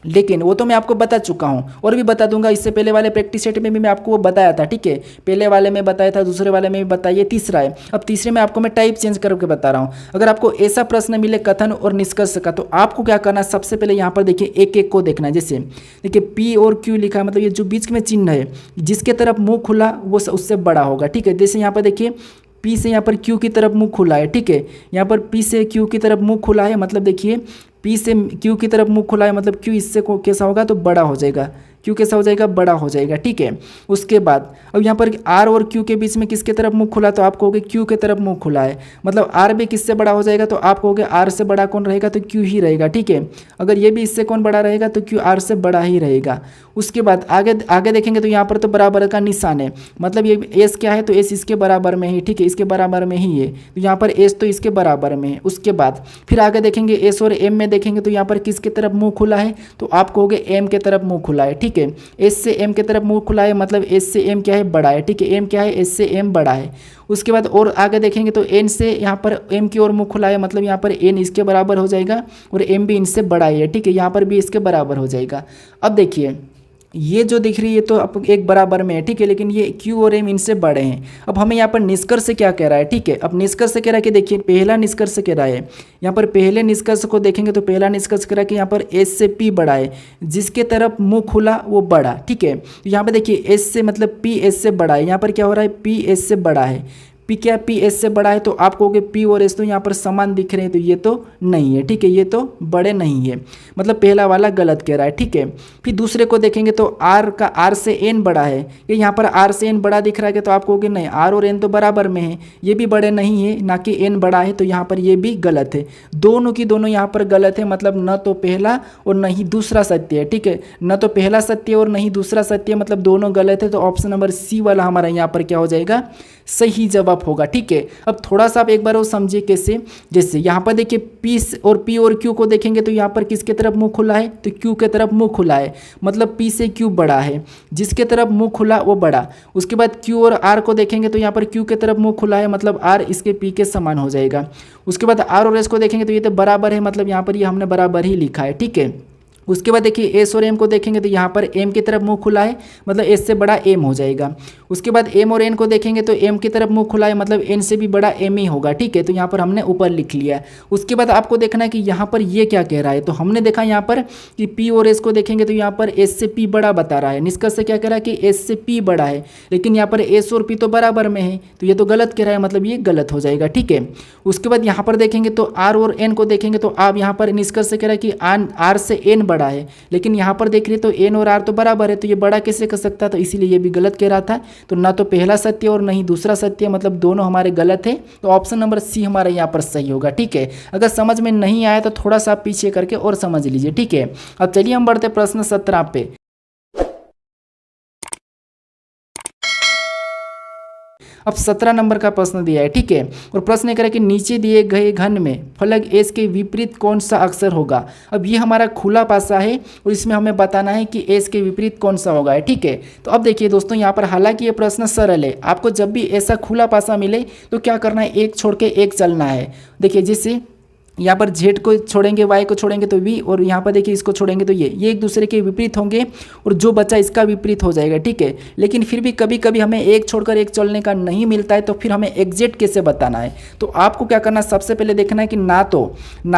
लेकिन वो तो मैं आपको बता चुका हूँ और भी बता दूंगा। इससे पहले वाले प्रैक्टिस सेट में भी मैं आपको वो बताया था। ठीक है, पहले वाले में बताया था, दूसरे वाले में भी बताइए, तीसरा है। अब तीसरे में आपको मैं टाइप चेंज करके बता रहा हूँ। अगर आपको ऐसा प्रश्न मिले कथन और निष्कर्ष का, तो आपको क्या करना है, सबसे पहले यहाँ पर देखिए एक एक को देखना है। जैसे देखिए P और Q लिखा है, मतलब ये जो बीच में चिन्ह है, जिसके तरफ मुँह खुला वो उससे बड़ा होगा। ठीक है, जैसे यहाँ पर देखिए P से यहाँ पर Q की तरफ मुँह खुला है। ठीक है, यहाँ पर P से Q की तरफ मुँह खुला है, मतलब देखिए P से Q की तरफ मुँह खुला है, मतलब Q इससे कैसा होगा, तो बड़ा हो जाएगा। Q कैसा हो जाएगा, बड़ा हो जाएगा। ठीक है, उसके बाद अब यहाँ पर R और Q के बीच में किसके तरफ मुँह खुला, तो आप कहोगे Q के तरफ मुँह खुला है, मतलब R भी किससे बड़ा हो जाएगा, तो आप कहोगे R से बड़ा कौन रहेगा, तो Q ही रहेगा। ठीक है, अगर ये भी इससे कौन बड़ा रहेगा, तो Q R से बड़ा ही रहेगा। उसके बाद आगे देखेंगे तो यहाँ पर तो बराबर का निशान है, मतलब ये S क्या है, तो S इसके बराबर में ही। ठीक है, इसके बराबर में ही है, तो यहाँ पर S तो इसके बराबर में है। उसके बाद फिर आगे देखेंगे S और M में देखेंगे तो यहाँ पर किसके तरफ मुँह खुला है, तो आप कहोगे M के तरफ मुँह खुला है। ठीक है, S से M के तरफ मुँह खुला है, मतलब S से M क्या है, बड़ा है। ठीक है, M क्या है, S से M बड़ा है। उसके बाद और आगे देखेंगे तो N से यहाँ पर M की ओर मुँह खुला है, मतलब यहाँ पर N इसके बराबर हो जाएगा और M भी इनसे बड़ा ही है। ठीक है, यहाँ पर भी इसके बराबर हो जाएगा। अब देखिए ये जो दिख रही है तो अब एक बराबर में है। ठीक है, लेकिन ये Q और M इनसे बड़े हैं। अब हमें यहाँ पर निष्कर्ष क्या कह रहा है। ठीक है, अब निष्कर्ष कह रहा है कि देखिए पहला निष्कर्ष कह रहा है, यहाँ पर पहले निष्कर्ष को देखेंगे तो पहला निष्कर्ष कह रहा है कि यहाँ पर S से P बड़ा है, जिसके तरफ मुँह खुला वो बड़ा। ठीक है, तो यहाँ पर देखिए S से मतलब P S से बड़ा है, यहाँ पर क्या हो रहा है, P S से बड़ा है। P क्या P S से बड़ा है, तो आप कहोगे P और S तो यहाँ पर समान दिख रहे हैं, तो ये तो नहीं है। ठीक है, ये तो बड़े नहीं है, मतलब पहला वाला गलत कह रहा है। ठीक है, फिर दूसरे को देखेंगे तो R से N बड़ा है, ये यहाँ पर R से N बड़ा दिख रहा है, तो आप कहोगे नहीं, R और N तो बराबर में है, ये भी बड़े नहीं है, ना कि N बड़ा है, तो यहाँ पर ये भी गलत है। दोनों की दोनों यहाँ पर गलत है, मतलब न तो पहला और न ही दूसरा सत्य है। ठीक है, न तो पहला सत्य और न ही दूसरा सत्य, मतलब दोनों गलत है। तो ऑप्शन नंबर C वाला हमारा यहाँ पर क्या हो जाएगा, सही जवाब होगा। ठीक है, अब थोड़ा सा आप एक बार वो समझिए कैसे। जैसे यहाँ पर देखिए P और Q को देखेंगे तो यहाँ पर किसके तरफ मुंह खुला है, तो Q के तरफ मुंह खुला है, मतलब P से Q बड़ा है, जिसके तरफ मुंह खुला वो बड़ा। उसके बाद Q और R को देखेंगे तो यहाँ पर Q के तरफ मुंह खुला है, मतलब R इसके P के समान हो जाएगा। उसके बाद R और S को देखेंगे तो ये तो बराबर है, मतलब यहाँ पर ये हमने बराबर ही लिखा है। ठीक है, उसके बाद देखिए S और M को देखेंगे तो यहाँ पर M की तरफ मुंह खुला है, मतलब S से बड़ा M हो जाएगा। उसके बाद एम और एन को देखेंगे तो एम की तरफ मुंह खुला है, मतलब एन से भी बड़ा एम ही होगा, ठीक है। तो यहाँ पर हमने ऊपर लिख लिया। उसके बाद आपको देखना है कि यहाँ पर ये क्या कह रहा है। तो हमने देखा यहाँ पर कि पी और एस को देखेंगे तो यहाँ पर एस से पी बड़ा बता रहा है। निष्कर्ष से क्या कह रहा है कि एस से पी बड़ा है, लेकिन यहाँ पर एस और पी तो बराबर में है, तो ये तो गलत कह रहा है, मतलब ये गलत हो जाएगा, ठीक है। उसके बाद यहाँ पर देखेंगे तो आर और एन को देखेंगे तो आप यहाँ पर निष्कर्ष से कह रहा है कि आर से एन बड़ा है, लेकिन यहाँ पर देख रहे तो एन और आर तो बराबर है, तो ये बड़ा कैसे कर सकता, तो इसीलिए ये भी गलत कह रहा था। तो ना तो पहला सत्य और ना ही दूसरा सत्य, मतलब दोनों हमारे गलत है। तो ऑप्शन नंबर सी हमारा यहाँ पर सही होगा, ठीक है। अगर समझ में नहीं आया तो थोड़ा सा पीछे करके और समझ लीजिए, ठीक है। अब चलिए हम बढ़ते प्रश्न 17 पे। अब 17 नंबर का प्रश्न दिया है, ठीक है। और प्रश्न ये करें कि नीचे दिए गए घन में फलक एस के विपरीत कौन सा अक्षर होगा। अब ये हमारा खुला पासा है और इसमें हमें बताना है कि एस के विपरीत कौन सा होगा, ठीक है। तो अब देखिए दोस्तों, यहाँ पर हालांकि ये प्रश्न सरल है, आपको जब भी ऐसा खुला पासा मिले तो क्या करना है, एक छोड़ के एक चलना है। देखिए जैसे यहाँ पर जेड को छोड़ेंगे, वाई को छोड़ेंगे तो वी, और यहाँ पर देखिए इसको छोड़ेंगे तो ये एक दूसरे के विपरीत होंगे और जो बच्चा इसका विपरीत हो जाएगा, ठीक है। लेकिन फिर भी कभी कभी हमें एक छोड़कर एक चलने का नहीं मिलता है, तो फिर हमें एग्जैक्ट कैसे बताना है। तो आपको क्या करना है, सबसे पहले देखना है कि ना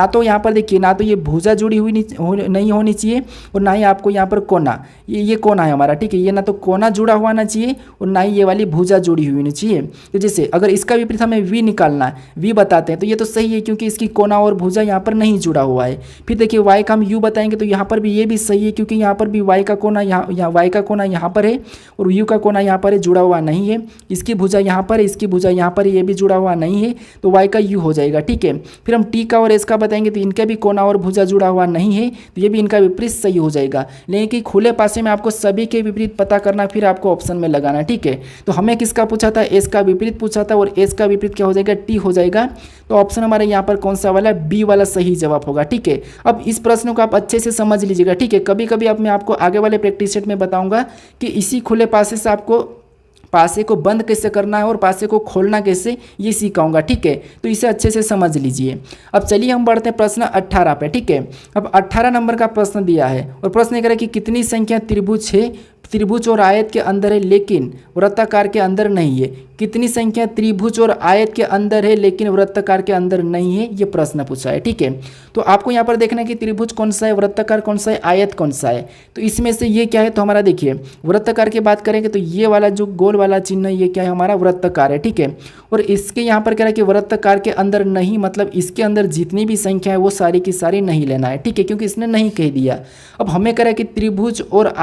तो यहाँ पर देखिए ना तो ये भुजा जुड़ी हुई नहीं होनी चाहिए, और ना ही आपको यहाँ पर कोना, ये कोना है हमारा, ठीक है। ये ना तो कोना जुड़ा हुआ ना चाहिए और ना ही ये वाली भुजा जुड़ी हुई नहीं चाहिए। तो जैसे अगर इसका विपरीत हमें वी निकालना है, वी बताते हैं, तो ये तो सही है क्योंकि इसकी कोना और भुजा यहाँ पर नहीं जुड़ा हुआ है। फिर देखिए y का हम u बताएंगे तो यहाँ पर भी ये भी सही है क्योंकि यहाँ पर भी y का कोना यहाँ y का कोना यहाँ पर है और u का कोना यहाँ पर है, जुड़ा हुआ नहीं है। इसकी भुजा यहाँ पर है, इसकी भुजा यहाँ पर है, ये भी जुड़ा हुआ नहीं है, तो y का u हो जाएगा, ठीक है। फिर हम t का और s का बताएंगे तो इनका भी कोना और भुजा जुड़ा हुआ नहीं है, तो ये भी इनका विपरीत सही हो जाएगा। लेकिन खुले पासे में आपको सभी के विपरीत पता करना, फिर आपको ऑप्शन में लगाना, ठीक है। तो हमें किसका पूछा था, s का विपरीत पूछा था, और s का विपरीत क्या हो जाएगा, t हो जाएगा। तो ऑप्शन हमारे यहाँ पर कौन सा वाला, बी वाला सही जवाब होगा, ठीक है। अब इस प्रश्न को आप अच्छे से समझ लीजिएगा, ठीक है। कभी कभी अब मैं आपको आगे वाले प्रैक्टिस सेट में बताऊंगा कि इसी खुले पासे से आपको पासे को बंद कैसे करना है और पासे को खोलना कैसे, ये सिखाऊंगा, ठीक है। तो इसे अच्छे से समझ लीजिए। अब चलिए हम बढ़ते हैं प्रश्न 18 पे, ठीक है। अब 18 नंबर का प्रश्न दिया है और प्रश्न ये कह रहा है कि कितनी संख्या त्रिभुज है, त्रिभुज और आयत के अंदर है लेकिन वृत्ताकार के अंदर नहीं है। कितनी संख्या त्रिभुज और आयत के अंदर है लेकिन वृत्ताकार के अंदर नहीं है, ये प्रश्न पूछा है, ठीक है। तो आपको यहाँ पर देखना है कि त्रिभुज कौन सा है, वृत्ताकार कौन सा है, आयत कौन सा है। तो इसमें से ये क्या है, तो हमारा देखिए वृत्ताकार की बात करेंगे तो ये वाला जो गोल वाला चिन्ह है ये क्या है, हमारा वृत्ताकार है, ठीक है। और इसके यहाँ पर कह रहा है कि वृत्ताकार के अंदर नहीं, मतलब इसके अंदर जितनी भी संख्या है वो सारी की सारी नहीं लेना है, ठीक है, क्योंकि इसने नहीं कह दिया। अब हमें कह रहा है कि त्रिभुज और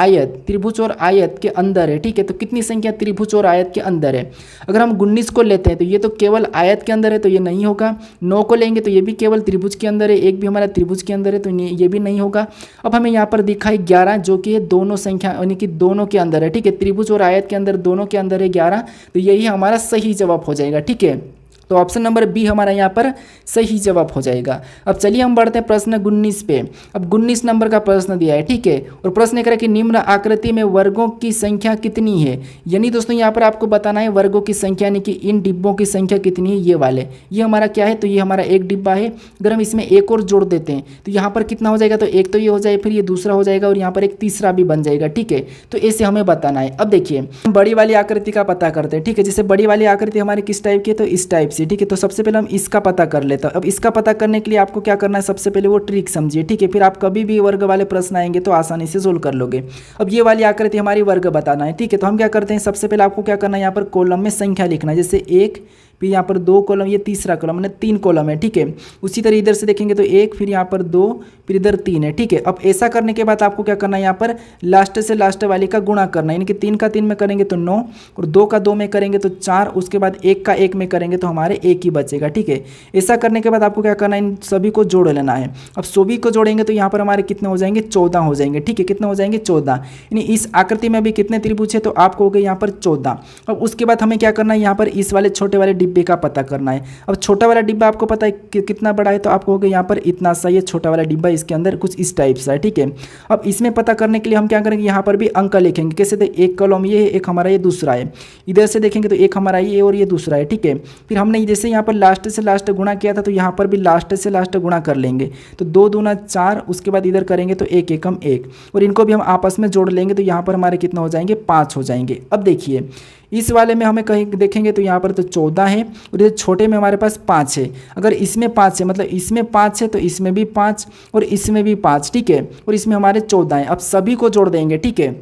आयत के अंदर है, ठीक है। तो कितनी संख्या त्रिभुज और आयत के अंदर है। अगर हम 19 को लेते हैं तो ये तो केवल आयत के अंदर है, तो ये नहीं होगा। 9 को लेंगे तो ये भी केवल त्रिभुज के अंदर है, एक भी हमारा त्रिभुज के अंदर है, तो ये भी नहीं होगा। अब हमें यहाँ पर दिखाई 11 जो कि दोनों संख्या यानी कि दोनों के अंदर है, ठीक है। त्रिभुज और आयत के अंदर दोनों के अंदर है 11, तो यही हमारा सही जवाब हो जाएगा, ठीक है। तो ऑप्शन नंबर बी हमारा यहाँ पर सही जवाब हो जाएगा। अब चलिए हम बढ़ते हैं प्रश्न 19 पे। अब 19 नंबर का प्रश्न दिया है, ठीक है। और प्रश्न कह रहा है कि निम्न आकृति में वर्गों की संख्या कितनी है। यानी दोस्तों यहाँ पर आपको बताना है वर्गों की संख्या, यानी कि इन डिब्बों की संख्या कितनी है, ये वाले। ये हमारा क्या है, तो ये हमारा एक डिब्बा है। अगर हम इसमें एक और जोड़ देते हैं तो यहाँ पर कितना हो जाएगा, तो एक तो ये हो जाए, फिर ये दूसरा हो जाएगा और यहाँ पर एक तीसरा भी बन जाएगा, ठीक है। तो ऐसे हमें बताना है। अब देखिए हम बड़ी वाली आकृति का पता करते हैं, ठीक है। जैसे बड़ी वाली आकृति हमारी किस टाइप की है, तो इस टाइप से, ठीक है। तो सबसे पहले हम इसका पता कर लेते हैं। अब इसका पता करने के लिए आपको क्या करना है, सबसे पहले वो ट्रिक समझिए, ठीक है। फिर आप कभी भी वर्ग वाले प्रश्न आएंगे तो आसानी से सोल्व कर लोगे। अब ये वाली आकृति हमारी वर्ग बताना है, ठीक है। तो हम क्या करते हैं, सबसे पहले आपको क्या करना है, यहाँ पर कॉलम में संख्या लिखना है। जैसे 1, फिर यहाँ पर 2 कॉलम, ये तीसरा कॉलम, मैंने 3 कॉलम है, ठीक है। उसी तरह इधर से देखेंगे तो 1, फिर यहाँ पर 2, फिर इधर 3 है, ठीक है। अब ऐसा करने के बाद आपको क्या करना है, यहाँ पर लास्ट से लास्ट वाली का गुणा करना है, यानी कि 3 का 3 में करेंगे तो 9 और 2 का 2 में करेंगे तो 4, उसके बाद 1 का 1 में करेंगे तो हमारे 1 ही बचेगा, ठीक है। ऐसा करने के बाद आपको क्या करना है, इन सभी को जोड़ लेना है। अब सभी को जोड़ेंगे तो यहाँ पर हमारे कितने हो जाएंगे, 14 हो जाएंगे, ठीक है। कितने हो जाएंगे, 14। यानी इस आकृति में भी कितने त्रिभुज है, तो आपको हो गए यहाँ पर 14। अब उसके बाद हमें क्या करना है, यहाँ पर इस वाले छोटे वाले डिब्बे का पता करना है। अब छोटा वाला डिब्बा आपको पता है कि कितना बड़ा है, तो आपको हो गया यहाँ पर इतना सा ये छोटा वाला डिब्बा, इसके अंदर कुछ इस टाइप सा है, ठीक है। अब इसमें पता करने के लिए हम क्या करेंगे, यहाँ पर भी अंक लिखेंगे। कैसे, तो एक कॉलम ये है, एक हमारा ये दूसरा है। इधर से देखेंगे तो एक हमारा ये और ये दूसरा है, ठीक है। फिर हमने जैसे यहाँ पर लास्ट से लास्ट गुणा किया था तो यहाँ पर भी लास्ट से लास्ट गुणा कर लेंगे। तो 2 दूना 4, उसके बाद इधर करेंगे तो 1 एकम 1, और इनको भी हम आपस में जोड़ लेंगे तो यहाँ पर हमारे कितना हो जाएंगे, 5 हो जाएंगे। अब देखिए इस वाले में हमें कहीं देखेंगे तो यहाँ पर तो 14 है और ये छोटे में हमारे पास 5 है। अगर इसमें 5 है मतलब इसमें 5 है तो इसमें भी 5 और इसमें भी 5, ठीक है, और इसमें हमारे 14 हैं। अब सभी को जोड़ देंगे, ठीक है।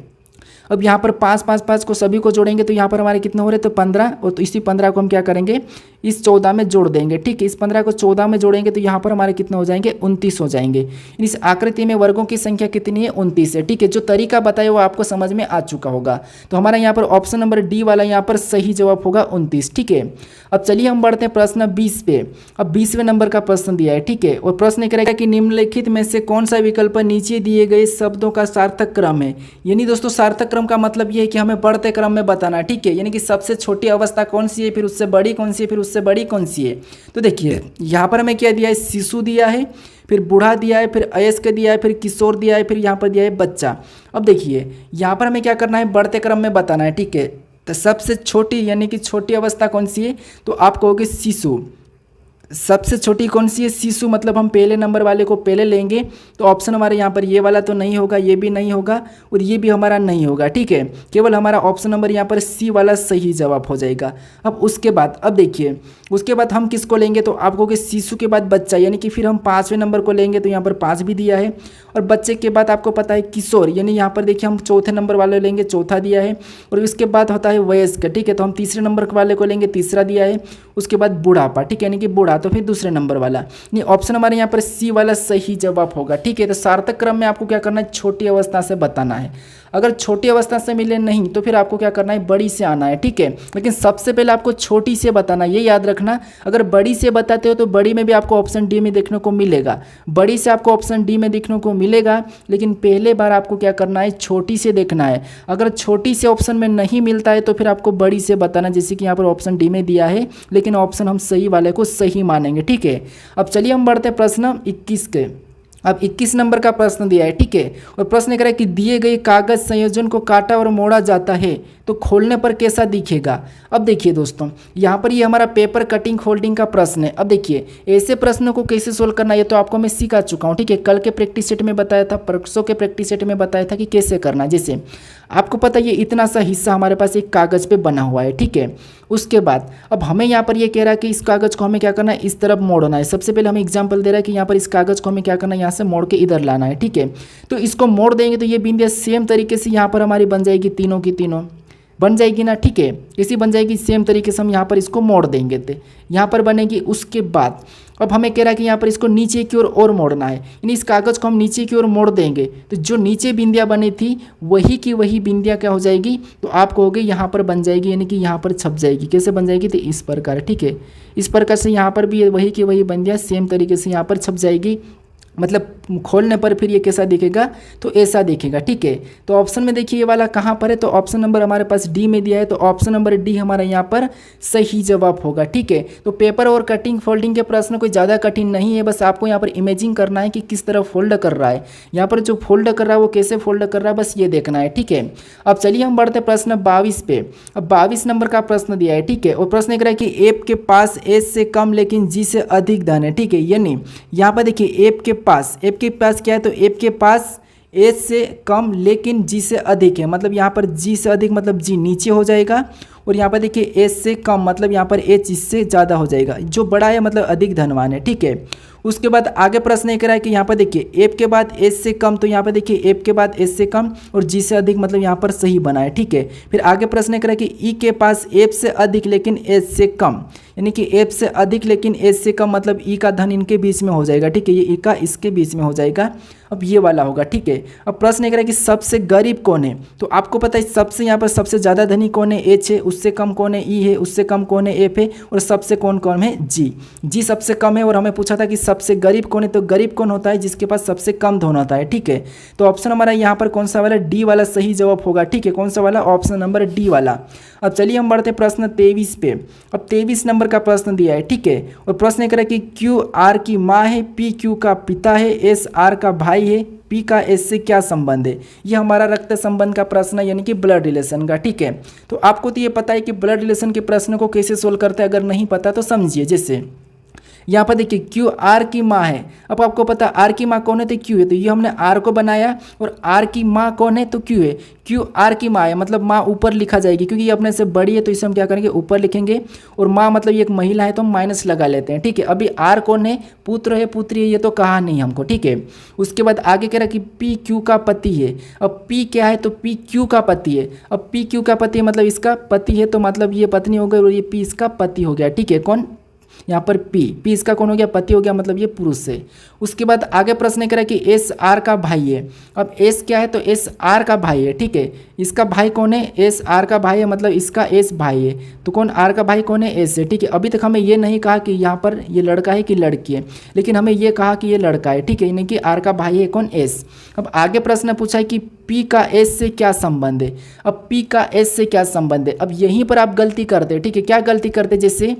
अब यहाँ पर 5 5 5 को सभी को जोड़ेंगे तो यहाँ पर हमारे कितने हो रहे, तो 15, और तो इसी 15 को हम क्या करेंगे, इस 14 में जोड़ देंगे, ठीक है। इस 15 को 14 में जोड़ेंगे तो यहाँ पर हमारे कितने हो जाएंगे, 29 हो जाएंगे। इस आकृति में वर्गों की संख्या कितनी है, 29 है, ठीक है। जो तरीका बताया वो आपको समझ में आ चुका होगा। तो हमारा यहाँ पर ऑप्शन नंबर डी वाला यहाँ पर सही जवाब होगा 29, ठीक है। अब चलिए हम बढ़ते हैं प्रश्न 20 पे। अब 20वें नंबर का प्रश्न दिया है, ठीक है, और प्रश्न करेगा कि निम्नलिखित में से कौन सा विकल्प नीचे दिए गए शब्दों का सार्थक क्रम है। यानी दोस्तों सार्थक क्रम का मतलब ये है कि हमें बढ़ते क्रम में बताना है, ठीक है। यानी कि सबसे छोटी अवस्था कौन सी है, फिर उससे बड़ी कौन सी है, फिर उससे बड़ी कौन सी है। तो देखिए यहाँ पर हमें क्या दिया है, शिशु दिया है, फिर बूढ़ा दिया है, फिर अयस्क दिया है, फिर किशोर दिया है, फिर यहाँ पर दिया है बच्चा। अब देखिए यहाँ पर हमें क्या करना है, बढ़ते क्रम में बताना है, ठीक है। तो सबसे छोटी यानी कि छोटी अवस्था कौन सी है, तो आप कहोगे शिशु। सबसे छोटी कौन सी है, शिशु, मतलब हम पहले नंबर वाले को पहले लेंगे। तो ऑप्शन हमारे यहाँ पर ये वाला तो नहीं होगा, ये भी नहीं होगा और ये भी हमारा नहीं होगा, ठीक है। केवल हमारा ऑप्शन नंबर यहाँ पर सी वाला सही जवाब हो जाएगा। अब उसके बाद अब देखिए उसके बाद हम किसको लेंगे, तो आप कहोगे शिशु के बाद बच्चा, यानी कि फिर हम 5वें नंबर को लेंगे। तो यहाँ पर 5 भी दिया है। और बच्चे के बाद आपको पता है किशोर, यानी यहाँ पर देखिए हम चौथे नंबर वाले लेंगे, चौथा दिया है। और उसके बाद होता है वयस्क, ठीक है, तो हम तीसरे नंबर वाले को लेंगे, तीसरा दिया है। उसके बाद बुढ़ापा, ठीक है, यानी कि बूढ़ा, तो फिर दूसरे नंबर वाला। ये ऑप्शन हमारे यहाँ पर सी वाला सही जवाब होगा, ठीक है। तो सार्थक क्रम में आपको क्या करना है, छोटी अवस्था से बताना है। अगर छोटी अवस्था से मिले नहीं तो फिर आपको क्या करना है, बड़ी से आना है, ठीक है। लेकिन सबसे पहले आपको छोटी से बताना, ये याद रखना। अगर बड़ी से बताते हो तो बड़ी में भी आपको ऑप्शन डी में देखने को मिलेगा, बड़ी से आपको ऑप्शन डी में देखने को मिलेगा। लेकिन पहले बार आपको क्या करना है, छोटी से देखना है। अगर छोटी से ऑप्शन में नहीं मिलता है तो फिर आपको बड़ी से बताना, जैसे कि यहाँ पर ऑप्शन डी में दिया है, लेकिन ऑप्शन हम सही वाले को सही मानेंगे, ठीक है। अब चलिए हम बढ़ते हैं प्रश्न 21 के। अब 21 नंबर का प्रश्न दिया है, ठीक है, और प्रश्न कह रहा है कि दिए गए कागज संयोजन को काटा और मोड़ा जाता है तो खोलने पर कैसा दिखेगा। अब देखिए दोस्तों यहाँ पर ये हमारा पेपर कटिंग फोल्डिंग का प्रश्न है। अब देखिए ऐसे प्रश्नों को कैसे सोल्व करना है ये तो आपको मैं सिखा चुका हूँ, ठीक है। कल के प्रैक्टिस सेट में बताया था, परसों के प्रैक्टिस सेट में बताया था कि कैसे करना। जैसे आपको पता है ये इतना सा हिस्सा हमारे पास एक कागज़ पे बना हुआ है, ठीक है। उसके बाद अब हमें यहाँ पर ये कह रहा है कि इस कागज़ को हमें क्या करना है, इस तरफ मोड़ना है। सबसे पहले हमें एग्जांपल दे रहा है कि यहाँ पर इस कागज़ को हमें क्या करना है, यहाँ से मोड़ के इधर लाना है, ठीक है। तो इसको मोड़ देंगे तो ये बिंदियाँ सेम तरीके से यहाँ पर हमारी बन जाएगी, तीनों की तीनों बन जाएगी ना, ठीक है। इसी बन जाएगी सेम तरीके से हम यहाँ पर इसको मोड़ देंगे तो यहाँ पर बनेगी। उसके बाद अब हमें कह रहा है कि यहाँ पर इसको नीचे की ओर और मोड़ना है, यानी इस कागज़ को हम नीचे की ओर मोड़ देंगे तो जो नीचे बिंदियाँ बनी थी वही की वही बिंदियाँ क्या हो जाएगी, तो आप कहोगे यहाँ पर बन जाएगी, यानी कि यहाँ पर छप जाएगी। कैसे बन जाएगी, तो इस प्रकार, ठीक है। इस प्रकार से यहाँ पर भी वही की वही बिंदियाँ सेम तरीके से यहाँ पर छप जाएगी। मतलब खोलने पर फिर ये कैसा दिखेगा, तो ऐसा दिखेगा, ठीक है। तो ऑप्शन में देखिए ये वाला कहाँ पर है, तो ऑप्शन नंबर हमारे पास डी में दिया है। तो ऑप्शन नंबर डी हमारा यहाँ पर सही जवाब होगा, ठीक है। तो पेपर और कटिंग फोल्डिंग के प्रश्न कोई ज़्यादा कठिन नहीं है, बस आपको यहाँ पर इमेजिंग करना है कि किस तरह फोल्ड कर रहा है। यहाँ पर जो फोल्ड कर रहा है वो कैसे फोल्ड कर रहा है, बस ये देखना है, ठीक है। अब चलिए हम बढ़ते प्रश्न 22 पे। अब 22 नंबर का प्रश्न दिया है, ठीक है, और प्रश्न कह रहा है कि एप के पास एस से कम लेकिन जी से अधिक धन है, ठीक है। यानी यहाँ पर देखिए एप के पास क्या है, तो एप के पास एच से कम लेकिन जी से अधिक है। मतलब यहाँ पर जी से अधिक मतलब जी नीचे हो जाएगा, और यहाँ पर देखिए एच से कम मतलब यहाँ पर एच इससे ज़्यादा हो जाएगा। जो बड़ा है मतलब अधिक धनवान है, ठीक है। उसके बाद आगे प्रश्न ये कह रहा है कि यहाँ पर देखिए एप के बाद एच से कम, तो यहाँ पर देखिए एप के बाद एच से कम और जी से अधिक मतलब यहाँ पर सही बना है, ठीक है। फिर आगे प्रश्न ये कह रहा है कि ई के पास एप से अधिक लेकिन एच से कम, यानी कि एप से अधिक लेकिन एच से कम मतलब ई का धन इनके बीच में हो जाएगा, ठीक है। ये ई का इसके बीच में हो जाएगा। अब ये वाला होगा, ठीक है। अब प्रश्न ये कह रहा है कि सबसे गरीब कौन है, तो आपको पता है सबसे यहाँ पर सबसे ज़्यादा धनी कौन है, एच है, उससे कम कौन है, ई है, उससे कम कौन है, एफ है, और सबसे कौन है, जी सबसे कम है। और हमें पूछा था कि सबसे गरीब कौन है, तो गरीब कौन होता है, जिसके पास सबसे कम धन होता है, ठीक है। तो ऑप्शन हमारा यहाँ पर कौन सा वाला, डी वाला सही जवाब होगा, ठीक है। कौन सा वाला, ऑप्शन नंबर डी वाला। अब चलिए हम बढ़ते प्रश्न 23 पे। अब 23 नंबर का प्रश्न दिया है, ठीक है, और प्रश्न कह रहा है कि क्यू आर की माँ है, पी क्यू का पिता है, एस आर का भाई है, पी का एस से क्या संबंध है। ये हमारा रक्त संबंध का प्रश्न है, यानी कि ब्लड रिलेशन का, ठीक है। तो आपको तो ये पता है कि ब्लड रिलेशन के प्रश्न को कैसे सोल्व करते हैं, अगर नहीं पता तो समझिए। जैसे यहाँ पर देखिए क्यू आर की माँ है। अब आपको पता आर की माँ कौन है तो क्यू है, तो ये हमने आर को बनाया और आर की माँ कौन है तो क्यू है। क्यू आर की माँ है मतलब माँ ऊपर लिखा जाएगी क्योंकि ये अपने से बड़ी है तो इसे हम क्या करेंगे ऊपर लिखेंगे, और माँ मतलब ये एक महिला है तो हम माइनस लगा लेते हैं। ठीक है, अभी आर कौन है, पुत्र है पुत्री है, ये तो कहा नहीं हमको। ठीक है, उसके बाद आगे कह रहा कि पी क्यू का पति है। अब पी क्या है तो पी क्यू का पति है। अब पी क्यू का पति है मतलब इसका पति है, तो मतलब ये पत्नी हो गई और ये पी इसका पति हो गया। ठीक है, कौन यहाँ पर पी इसका कौन हो गया, पति हो गया, मतलब ये पुरुष है। उसके बाद आगे प्रश्न कह रहा है कि एस आर का भाई है। अब एस क्या है तो एस आर का भाई है। ठीक है, इसका भाई कौन है, एस आर का भाई है, मतलब इसका एस भाई है, तो कौन आर का भाई कौन है, एस है। ठीक है, अभी तक हमें ये नहीं कहा कि यहाँ पर ये लड़का है कि लड़की है, लेकिन हमें ये कहा कि ये लड़का है। ठीक है, यानी कि आर का भाई है कौन, एस। अब आगे प्रश्न पूछा है कि पी का एस से क्या संबंध है। अब पी का एस से क्या संबंध है, अब यहीं पर आप गलती करते। ठीक है, क्या गलती करते, जैसे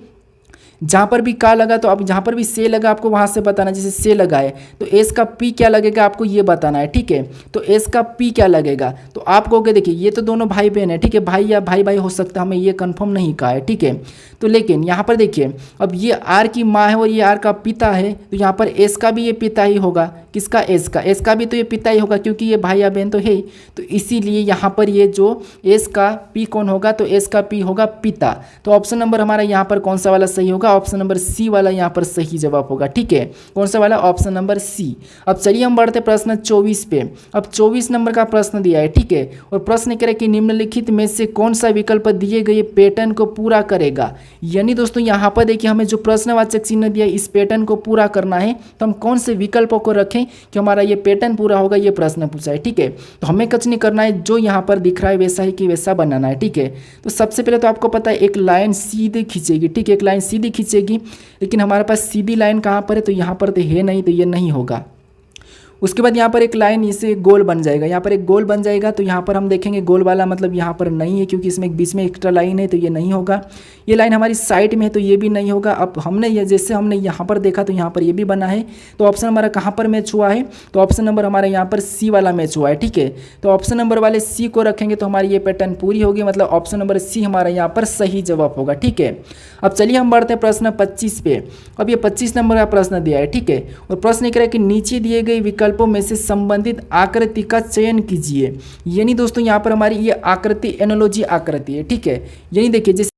जहाँ पर भी का लगा तो अब जहाँ पर भी से लगा आपको वहाँ से बताना, जैसे से लगा है तो एस का पी क्या लगेगा आपको ये बताना है। ठीक है, तो एस का पी क्या लगेगा, तो आप कहोगे देखिए ये तो दोनों भाई बहन है। ठीक है, भाई या भाई भाई हो सकता है, हमें ये कंफर्म नहीं कहा है। ठीक है, तो लेकिन यहाँ पर देखिए अब ये आर की माँ है और ये आर का पिता है, तो यहाँ पर एस का भी ये पिता ही होगा। किसका, एस का भी तो ये पिता ही होगा क्योंकि ये भाई या बहन तो है। तो इसीलिए यहाँ पर ये जो एस का पी कौन होगा तो एस का पी होगा पिता। तो ऑप्शन नंबर हमारा यहाँ पर कौन सा वाला सही होगा, ऑप्शन नंबर सी वाला यहाँ पर सही जवाब होगा। ठीक है, कौन सा वाला, ऑप्शन नंबर सी। अब चलिए हम बढ़ते प्रश्न 24 पे। अब 24 नंबर का प्रश्न दिया है। ठीक है, और प्रश्न कह रहा है कि निम्नलिखित में से कौन सा विकल्प दिए गए पैटर्न को पूरा करेगा। यानी दोस्तों यहाँ पर देखिए हमें जो प्रश्नवाचक चिन्ह दिया है इस पैटर्न को पूरा करना है, तो हम कौन से विकल्पों को रखें कि हमारा ये पैटर्न पूरा होगा, ये प्रश्न पूछा है। ठीक है, तो हमें कुछ नहीं करना है, जो यहाँ पर दिख रहा है वैसा ही कि वैसा बनाना है। ठीक है, तो सबसे पहले तो आपको पता है एक लाइन सीधी खींचेगी। ठीक है, एक लाइन सीधी खींचेगी, लेकिन हमारे पास सीधी लाइन कहाँ पर है तो यहाँ पर तो है नहीं, तो ये नहीं होगा। उसके बाद यहाँ पर एक लाइन इसे गोल बन जाएगा, यहाँ पर एक गोल बन जाएगा, तो यहाँ पर हम देखेंगे गोल वाला मतलब यहाँ पर नहीं है क्योंकि इसमें बीच में एक्स्ट्रा लाइन है, तो ये नहीं होगा। ये लाइन हमारी साइड में है तो ये भी नहीं होगा। अब हमने ये जैसे हमने यहाँ पर देखा तो यहाँ पर ये भी बना है, तो ऑप्शन हमारा कहाँ पर मैच हुआ है तो ऑप्शन नंबर हमारा यहाँ पर सी वाला मैच हुआ है। ठीक है, तो ऑप्शन नंबर वाले सी को रखेंगे तो हमारी ये पैटर्न पूरी होगी, मतलब ऑप्शन नंबर सी हमारा यहाँ पर सही जवाब होगा। ठीक है, अब चलिए हम बढ़ते हैं प्रश्न 25 पे। अब ये 25 नंबर का प्रश्न दिया है। ठीक है, और प्रश्न कह रहा है कि नीचे दिए गए विकल्पों में से संबंधित आकृति का चयन कीजिए। यानी दोस्तों यहाँ पर हमारी ये आकृति एनालॉजी आकृति है। ठीक है, यानी देखिए जैसे